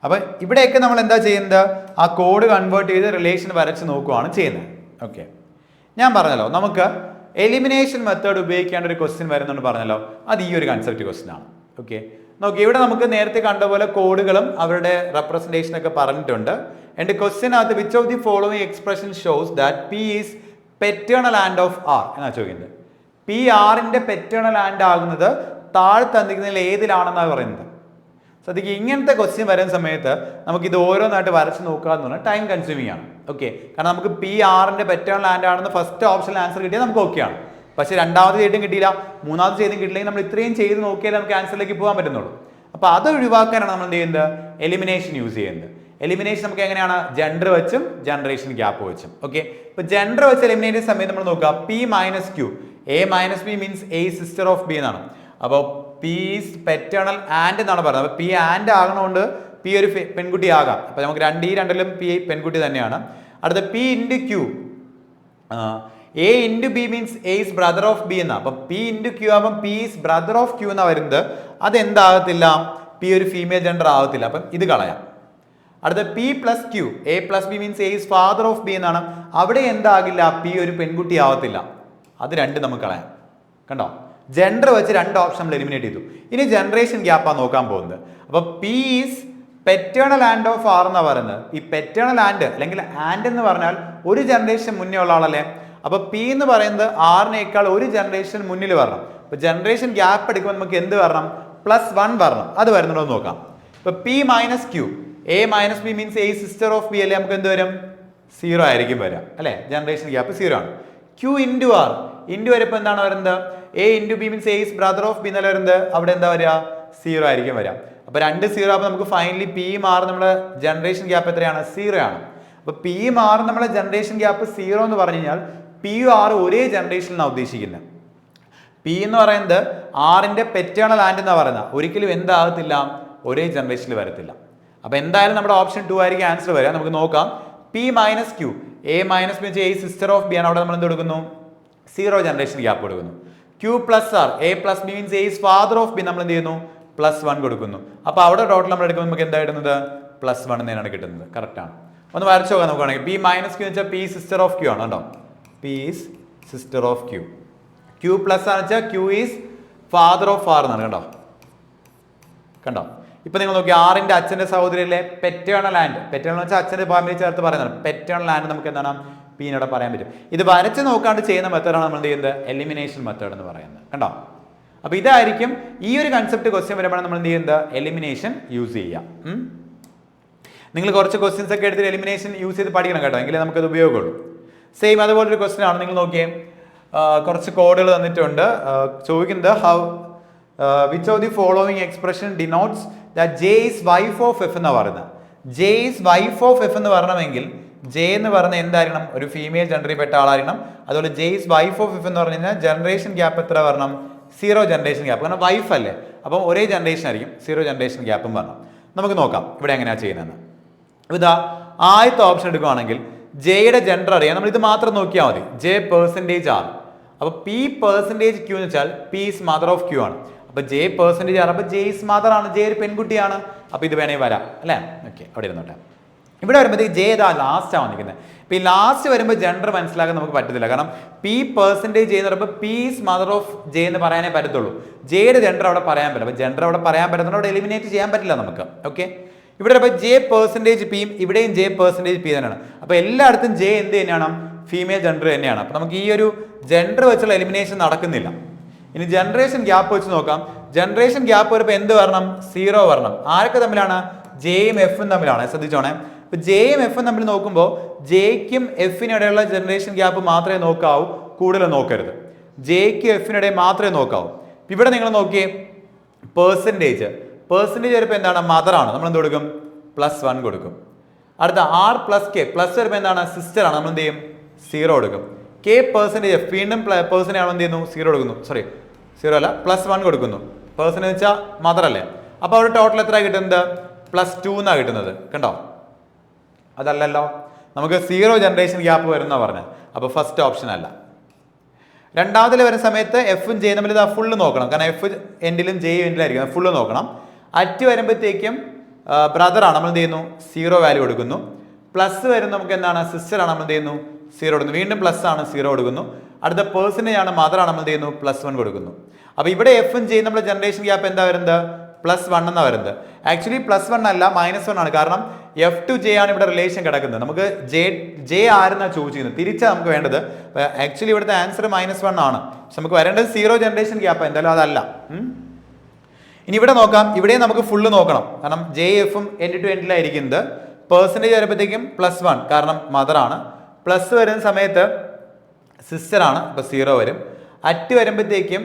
അപ്പൊ ഇവിടെയൊക്കെ നമ്മൾ എന്താ ചെയ്യുന്നത്? ആ കോഡ് കൺവേർട്ട് ചെയ്ത് റിലേഷൻ വരച്ച് നോക്കുകയാണ് ചെയ്യുന്നത്. ഓക്കെ, ഞാൻ പറഞ്ഞല്ലോ നമുക്ക് എലിമിനേഷൻ മെത്തേഡ് ഉപയോഗിക്കേണ്ട ഒരു ക്വസ്റ്റ്യൻ വരുന്നുണ്ട് പറഞ്ഞല്ലോ, അത് ഈ ഒരു കൺസെപ്റ്റ് ക്വസ്റ്റ്യൻ ആണ്. ഓക്കെ, നോക്കി, ഇവിടെ നമുക്ക് നേരത്തെ കണ്ട പോലെ കോഡുകളും അവരുടെ റെപ്രസെന്റേഷൻ ഒക്കെ പറഞ്ഞിട്ടുണ്ട്. ആൻഡ് ക്വസ്റ്റ്യനകത്ത് which of the following expression shows that P is paternal and of R എന്നാ ചോദിക്കുന്നത്. P ആറിന്റെ പെറ്റേണൽ ആൻഡ് ആകുന്നത് താഴെ തന്നിരിക്കുന്നതിൽ ഏതിലാണെന്നാണ് പറയുന്നത്. ശ്രദ്ധിക്കുക, ഇങ്ങനത്തെ ക്വസ്റ്റ്യൻ വരുന്ന സമയത്ത് നമുക്ക് ഇത് ഓരോന്നായിട്ട് വരച്ച് നോക്കുക എന്ന് പറഞ്ഞാൽ ടൈം കൺസ്യൂമിംഗ് ആണ്. ഓക്കെ, കാരണം നമുക്ക് P ആറിന്റെ പെറ്റേണൽ ആൻഡ് ആണെന്ന് ഫസ്റ്റ് ഓപ്ഷനിൽ ആൻസർ കിട്ടിയാൽ നമുക്ക് ഓക്കെയാണ്. പക്ഷെ രണ്ടാമത് ചെയ്തും കിട്ടിയില്ല, മൂന്നാമത് ചെയ്തും കിട്ടില്ലെങ്കിൽ നമ്മൾ ഇത്രയും ചെയ്ത് നോക്കിയാൽ നമുക്ക് ആൻസറിലേക്ക് പോകാൻ പറ്റുന്നുള്ളൂ. അപ്പോൾ അത് ഒഴിവാക്കാനാണ് നമ്മൾ എന്ത് ചെയ്യുന്നത്? എലിമിനേഷൻ യൂസ് ചെയ്യുന്നത്. എലിമിനേഷൻ നമുക്ക് എങ്ങനെയാണ്? ജെൻഡർ വെച്ചും ജനറേഷൻ ഗ്യാപ്പ് വെച്ചും. ഓക്കെ, ഇപ്പോൾ ജെൻഡർ വെച്ച് എലിമിനേറ്റ് ചെയ്യുന്ന സമയത്ത് നമ്മൾ നോക്കുക, P minus Q, A minus B means A sister of B എന്നാണ്. അപ്പോൾ P ഈസ് പെറ്റേണൽ ആൻഡ് എന്നാണ് പറയുന്നത്. അപ്പോൾ P ആൻഡ് ആകണോണ്ട് P ഒരു പെൺകുട്ടി ആകാം. അപ്പോൾ നമുക്ക് രണ്ടിലും P പെൺകുട്ടി തന്നെയാണ്. അടുത്ത P into Q, A into B means A is brother of B എന്നാണ്. അപ്പം P ഇൻറ്റു Q ആകുമ്പം P is brother of Q എന്നാണ് വരുന്നത്. അതെന്താകത്തില്ല? P ഒരു ഫീമെയിൽ ജെൻഡർ ആകത്തില്ല. അപ്പം ഇത് കളയാം. അടുത്ത P plus Q, A plus B means A is father of B എന്നാണ്. അവിടെ എന്താകില്ല? P ഒരു പെൺകുട്ടി ആവത്തില്ല. അത് രണ്ട് നമുക്ക് കളയാം. കണ്ടോ, ജെൻഡർ വെച്ച് രണ്ട് ഓപ്ഷൻ നമ്മൾ എലിമിനേറ്റ് ചെയ്തു. ഇനി ജനറേഷൻ ഗ്യാപ്പാണ് നോക്കാൻ പോകുന്നത്. അപ്പോൾ P is paternal and of R എന്നാണ് പറയുന്നത്. ഈ പെറ്റേണൽ ആൻഡ് അല്ലെങ്കിൽ ആൻഡ് എന്ന് പറഞ്ഞാൽ ഒരു ജനറേഷൻ മുന്നേ ഉള്ള ആളല്ലേ. അപ്പോൾ P എന്ന് പറയുന്നത് ആറിനേക്കാൾ ഒരു ജനറേഷൻ മുന്നിൽ വരണം. അപ്പോൾ ജനറേഷൻ ഗ്യാപ്പ് എടുക്കുമ്പോൾ നമുക്ക് എന്ത് വരണം? +1 വരണം. അത് വരുന്നുണ്ടോ എന്ന് നോക്കാം. ഇപ്പൊ P - Q, A - B means A sister of B അല്ലേ, നമുക്ക് എന്ത് വരും? 0 ആയിരിക്കും വരാം അല്ലെ, ജനറേഷൻ ഗ്യാപ്പ് 0 ആണ്. Q × R ഇൻറ്റു വരുമ്പോൾ എന്താണ് വരുന്നത്? A × B means A is brother of B എന്നല്ല വരുന്നത്, അവിടെ എന്താ വരിക? 0 ആയിരിക്കും വരാം. അപ്പൊ 2 0 ആകുമ്പോൾ നമുക്ക് ഫൈനലി P R നമ്മുടെ ജനറേഷൻ ഗ്യാപ്പ് എത്രയാണ്? 0 ആണ്. അപ്പൊ P R നമ്മുടെ ജനറേഷൻ ഗ്യാപ്പ് 0 എന്ന് പറഞ്ഞു കഴിഞ്ഞാൽ P R ഒരേ ജനറേഷനിലാണ് ഉദ്ദേശിക്കുന്നത്. P എന്ന് പറയുന്നത് ആറിന്റെ പെറ്റേണൽ ആൻഡ് എന്നാ പറയുന്നത്, ഒരിക്കലും എന്താകത്തില്ല, ഒരേ ജനറേഷനിൽ വരത്തില്ല. അപ്പൊ എന്തായാലും നമ്മുടെ ഓപ്ഷൻ 2 ആയിരിക്കും ആൻസർ വരിക. നമുക്ക് നോക്കാം. P - Q, A - B A sister of B ആണ്, അവിടെ നമ്മൾ എന്ത് കൊടുക്കുന്നു? 0 ജനറേഷൻ ഗ്യാപ്പ് കൊടുക്കുന്നു. Q + R, A + B means A is father of B, നമ്മൾ എന്ത് ചെയ്യുന്നു? +1 കൊടുക്കുന്നു. അപ്പൊ അവിടെ ടോട്ടൽ നമ്മൾ എടുക്കുമ്പോൾ നമുക്ക് എന്താ കിട്ടുന്നത്? +1 എന്നാണ് കിട്ടുന്നത്. കറക്റ്റ് ആണ്. ഒന്ന് വരച്ചു നോക്കാൻ നോക്കുകയാണെങ്കിൽ P - Q എന്ന് വെച്ചാൽ P സിസ്റ്റർ ഓഫ് Q ആണ് കേട്ടോ. P is sister of Q. Q + ആണെന്ന് വെച്ചാൽ Q is father of R എന്നാണ് കേട്ടോ. കണ്ടോ? ഇപ്പൊ നിങ്ങൾ നോക്കി, ആറിന്റെ അച്ഛന്റെ സഹോദരിയിലെ പെറ്റേണൽ ആൻഡ്, പെറ്റേണൽ വെച്ചാൽ അച്ഛന്റെ ഫാമിലി ചേർത്ത് പറയുന്നതാണ്. പെറ്റേണൽ ആൻഡ് നമുക്ക് എന്താണ് പീനോടെ പറയാൻ പറ്റും. ഇത് വരച്ച് നോക്കാണ്ട് ചെയ്യുന്ന മെത്തേഡാണ് നമ്മൾ എന്ത് ചെയ്യുന്നത്? എലിമിനേഷൻ മെത്തേഡ് എന്ന് പറയുന്നത്. കണ്ടോ? അപ്പൊ ഇതായിരിക്കും ഈ ഒരു കൺസെപ്റ്റ് ക്വസ്റ്റ്യൻ വരുമ്പോൾ നമ്മൾ എന്ത് ചെയ്യുന്നത്? എലിമിനേഷൻ യൂസ് ചെയ്യാം. നിങ്ങൾ കുറച്ച് ക്വസ്റ്റ്യൻസ് ഒക്കെ എടുത്തിട്ട് എലിമിനേഷൻ യൂസ് ചെയ്ത് പഠിക്കണം കേട്ടോ, എങ്കിലേ നമുക്കത് ഉപയോഗമുള്ളൂ. സെയിം അതുപോലൊരു ക്വസ്റ്റ്യൻ ആണ്. നിങ്ങൾ നോക്കിയേ, കുറച്ച് കോഡുകൾ തന്നിട്ടുണ്ട്. ചോദിക്കുന്നത് which of the following expression denotes that J is wife of F എന്നാണ് പറയുന്നത്. J is wife of F എന്ന് പറയണമെങ്കിൽ J എന്ന് പറഞ്ഞ എന്തായിരിക്കണം? ഒരു ഫീമെയിൽ ജെൻഡറിൽ പെട്ട ആളായിരിക്കണം. അതുപോലെ J is wife of F എന്ന് പറഞ്ഞു കഴിഞ്ഞാൽ ജനറേഷൻ ഗ്യാപ്പ് എത്ര വരണം? 0 ജനറേഷൻ ഗ്യാപ്പ്, കാരണം വൈഫ് അല്ലേ, അപ്പം ഒരേ ജനറേഷൻ ആയിരിക്കും. 0 ജനറേഷൻ ഗ്യാപ്പും വരണം. നമുക്ക് നോക്കാം ഇവിടെ എങ്ങനെയാണ് ചെയ്യുന്നത്. ഇതാ ആദ്യത്തെ ഓപ്ഷൻ എടുക്കുകയാണെങ്കിൽ ജെയുടെ ജെൻഡർ അറിയാം, നമ്മൾ ഇത് മാത്രം നോക്കിയാൽ മതി. J % R, അപ്പൊ P % Q എന്ന് വെച്ചാൽ P is mother of Q ആണ്. അപ്പൊ J % R, അപ്പൊ J is mother ആണ്, J ഒരു പെൺകുട്ടിയാണ്. അപ്പൊ ഇത് വേണേ വരാം അല്ലേ. ഓക്കെ, അവിടെ ഇരുന്നോട്ടെ. ഇവിടെ വരുമ്പോഴത്തേക്ക് J ഇതാ ലാസ്റ്റ് ആണ് വന്നിരിക്കുന്നത്. ഇപ്പൊ ഈ ലാസ്റ്റ് വരുമ്പോൾ ജെൻഡർ മനസ്സിലാക്കാൻ നമുക്ക് പറ്റത്തില്ല, കാരണം P % J എന്ന് പറയുമ്പോൾ P is mother of J എന്ന് പറയാനേ പറ്റത്തുള്ളൂ. Jയുടെ ജെൻഡർ അവിടെ പറയാൻ പറ്റില്ല. അപ്പൊ ജെൻഡർ അവിടെ പറയാൻ പറ്റുന്നത് അവിടെ എലിമിനേറ്റ് ചെയ്യാൻ പറ്റില്ല നമുക്ക്. ഓക്കെ, ഇവിടെ J % P, ഇവിടെയും J % P തന്നെയാണ്. അപ്പൊ എല്ലായിടത്തും J എന്ത് തന്നെയാണ്? ഫീമെയിൽ ജെൻഡർ തന്നെയാണ്. അപ്പൊ നമുക്ക് ഈ ഒരു ജെൻഡർ വെച്ചുള്ള എലിമിനേഷൻ നടക്കുന്നില്ല. ഇനി ജനറേഷൻ ഗ്യാപ്പ് വെച്ച് നോക്കാം. ജനറേഷൻ ഗ്യാപ്പ് വരുമ്പോൾ എന്ത് വരണം? 0 വരണം. ആരൊക്കെ തമ്മിലാണ്? Jയും Fഉം തമ്മിലാണ്. ശ്രദ്ധിച്ചോണേ. ഇപ്പൊ Jയും Fഉം തമ്മിൽ നോക്കുമ്പോൾ Jയ്ക്കും Fനും ഇടയിലുള്ള ജനറേഷൻ ഗ്യാപ്പ് മാത്രമേ നോക്കാവൂ, കൂടുതൽ നോക്കരുത്. Jയ്ക്കും Fനും ഇടയിൽ മാത്രമേ നോക്കാവൂ. ഇവിടെ നിങ്ങൾ നോക്കിയേ, പെർസെൻറ്റേജ് വരുമ്പോൾ എന്താണ്? മദറാണ്, നമ്മൾ എന്ത് കൊടുക്കും? +1 കൊടുക്കും. അടുത്ത R + K, പ്ലസ് വരുമ്പോൾ എന്താണ്? സിസ്റ്റർ ആണ്, നമ്മൾ എന്ത് ചെയ്യും? 0 കൊടുക്കും. K % F, വീണ്ടും പേഴ്സണെ ആണ് എന്ത് ചെയ്യുന്നു? 0 കൊടുക്കുന്നു. സോറി, 0 അല്ല, +1 കൊടുക്കുന്നു. പേഴ്സൺ എന്ന് വെച്ചാൽ മദർ അല്ലേ. അപ്പൊ അവിടെ ടോട്ടൽ എത്ര കിട്ടുന്നത്? +2 എന്നാണ് കിട്ടുന്നത്. കണ്ടോ? അതല്ലല്ലോ, നമുക്ക് 0 ജനറേഷൻ ഗ്യാപ്പ് വരുന്ന പറഞ്ഞത്. അപ്പൊ ഫസ്റ്റ് ഓപ്ഷൻ അല്ല. രണ്ടാമതിൽ വരുന്ന സമയത്ത് Fഉം J തമ്മിൽ ഇതാ ഫുള്ള് നോക്കണം, കാരണം F എൻഡിലും J എൻഡിലായിരിക്കും, ഫുള്ള് നോക്കണം. അറ്റ് വരുമ്പോഴത്തേക്കും ബ്രദറാണ്, നമ്മൾ എന്ത് ചെയ്യുന്നു? 0 വാല്യൂ കൊടുക്കുന്നു. പ്ലസ് വരും നമുക്ക് എന്താണ്? സിസ്റ്റർ ആണ്, നമ്മൾ എന്ത് ചെയ്യുന്നു? 0 കൊടുക്കുന്നു. വീണ്ടും പ്ലസ് ആണ്, 0 കൊടുക്കുന്നു. അടുത്ത പേഴ്സണേജ് ആണ്, മദർ ആണ്, നമ്മൾ എന്ത് ചെയ്യുന്നു? +1 കൊടുക്കുന്നു. അപ്പൊ ഇവിടെ Fഉം J നമ്മുടെ ജനറേഷൻ ഗ്യാപ്പ് എന്താ വരുന്നത്? +1 എന്നാണ് വരുന്നത്. ആക്ച്വലി +1 അല്ല, -1 ആണ്, കാരണം F to J ആണ് ഇവിടെ റിലേഷൻ കിടക്കുന്നത്. നമുക്ക് J ആരെന്നാണ് ചോദിച്ചിരുന്നത്, തിരിച്ചാണ് നമുക്ക് വേണ്ടത്. ആക്ച്വലി ഇവിടുത്തെ ആൻസർ -1 ആണ്, പക്ഷെ നമുക്ക് വരേണ്ടത് 0 ജനറേഷൻ ഗ്യാപ്പ്, എന്തായാലും അതല്ല. ഇനി ഇവിടെ നോക്കാം, ഇവിടെ നമുക്ക് ഫുള്ള് നോക്കണം, കാരണം J Fഉം എൻഡ് ടു എൻഡിലായിരിക്കുന്നത്. പേഴ്സൻറ്റേജ് വരുമ്പോഴത്തേക്കും +1, കാരണം മദർ ആണ്. പ്ലസ് വരുന്ന സമയത്ത് സിസ്റ്റർ ആണ്, അപ്പോൾ 0 വരും. അറ്റ് വരുമ്പോഴത്തേക്കും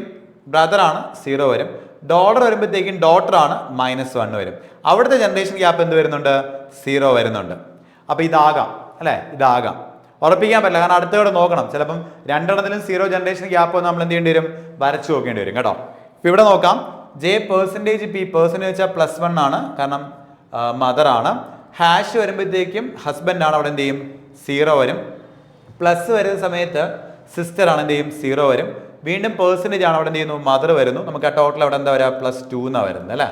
ബ്രദറാണ്, 0 വരും. ഡോളർ വരുമ്പോഴത്തേക്കും ഡോട്ടർ ആണ്, -1 വരും. അവിടുത്തെ ജനറേഷൻ ഗ്യാപ്പ് എന്ത് വരുന്നുണ്ട്? 0 വരുന്നുണ്ട്. അപ്പോൾ ഇതാകാം അല്ലേ, ഇതാകാം. ഉറപ്പിക്കാൻ പറ്റില്ല, കാരണം അടുത്തവിടെ നോക്കണം. ചിലപ്പം രണ്ടെണ്ണത്തിലും 0 ജനറേഷൻ ഗ്യാപ്പ് നമ്മൾ എന്ത് ചെയ്യേണ്ടി വരും? വരച്ചു നോക്കേണ്ടി വരും കേട്ടോ. ഇപ്പം ഇവിടെ നോക്കാം, J % P, പേഴ്സൻറ്റേജ് വെച്ചാൽ +1 ആണ്, കാരണം മദർ ആണ്. ഹാഷ് വരുമ്പോഴത്തേക്കും ഹസ്ബൻഡ് ആണ്, അവിടെ എന്ത് ചെയ്യും? 0 വരും. പ്ലസ് വരുന്ന സമയത്ത് സിസ്റ്റർ ആണ്, എന്ത് ചെയ്യും? 0 വരും. വീണ്ടും പേഴ്സൻറ്റേജ് ആണ്, അവിടെ എന്ത് ചെയ്യുന്നു? മദർ വരുന്നു. നമുക്ക് ആ ടോട്ടൽ അവിടെ എന്താ വരിക? +2 എന്നാണ് വരുന്നത് അല്ലേ.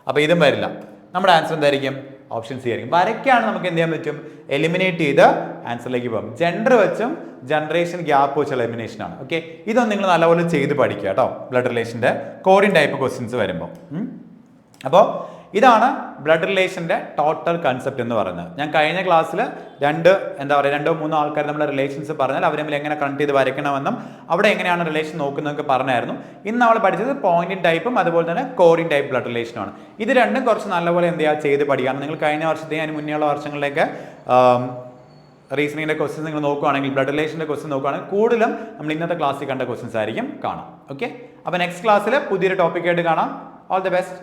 അപ്പോൾ ഇതും വരില്ല. നമ്മുടെ ആൻസർ എന്തായിരിക്കും? ഓപ്ഷൻ സി ആയിരിക്കും. വരയ്ക്കാണ് നമുക്ക് എന്ത് ചെയ്യാൻ പറ്റും? എലിമിനേറ്റ് ചെയ്ത് ആൻസറിലേക്ക് പോകും. ജെൻഡർ വെച്ചും ജനറേഷൻ ഗ്യാപ്പ് വെച്ചുള്ള എലിമിനേഷൻ ആണ്. ഓക്കെ, ഇതൊന്നും നിങ്ങൾ നല്ലപോലെ ചെയ്ത് പഠിക്കുക കേട്ടോ, ബ്ലഡ് റിലേഷൻ്റെ കോഡിംഗ് ടൈപ്പ് ക്വസ്റ്റ്യൻസ് വരുമ്പോൾ. അപ്പോൾ ഇതാണ് ബ്ലഡ് റിലേഷൻ്റെ ടോട്ടൽ കൺസെപ്റ്റ് എന്ന് പറയുന്നത്. ഞാൻ കഴിഞ്ഞ ക്ലാസ്സിൽ രണ്ടോ മൂന്നോ ആൾക്കാർ നമ്മുടെ റിലേഷൻസ് പറഞ്ഞാൽ അവർ തമ്മിൽ എങ്ങനെ കണക്ട് ചെയ്ത് വരയ്ക്കണമെന്നും അവിടെ എങ്ങനെയാണ് റിലേഷൻ നോക്കുന്നതൊക്കെ പറഞ്ഞായിരുന്നു. ഇന്ന് നമ്മൾ പഠിച്ചത് പോയിന്റിംഗ് ടൈപ്പും അതുപോലെ തന്നെ കോറിംഗ് ടൈപ്പ് ബ്ലഡ് റിലേഷനുമാണ്. ഇത് രണ്ടും കുറച്ച് നല്ലപോലെ എന്ത് ചെയ്യുക ചെയ്ത് പഠിക്കുകയാണ്. നിങ്ങൾ കഴിഞ്ഞ വർഷത്തെയും അതിന് മുന്നേയുള്ള വർഷങ്ങളിലേക്ക് റീസണിങ്ങിൻ്റെ ക്വസ്റ്റ്യൻസ് നിങ്ങൾ നോക്കുകയാണെങ്കിൽ, ബ്ലഡ് റിലേഷൻ്റെ ക്വസ്റ്റ്യൻ നോക്കുകയാണെങ്കിൽ കൂടുതലും നമ്മൾ ഇന്നത്തെ ക്ലാസ്സിൽ കണ്ട ക്വസ്റ്റ്യൻസ് ആയിരിക്കും കാണാം. ഓക്കെ, അപ്പോൾ നെക്സ്റ്റ് ക്ലാസ്സിൽ പുതിയൊരു ടോപ്പിക്കായിട്ട് കാണാം. All the best.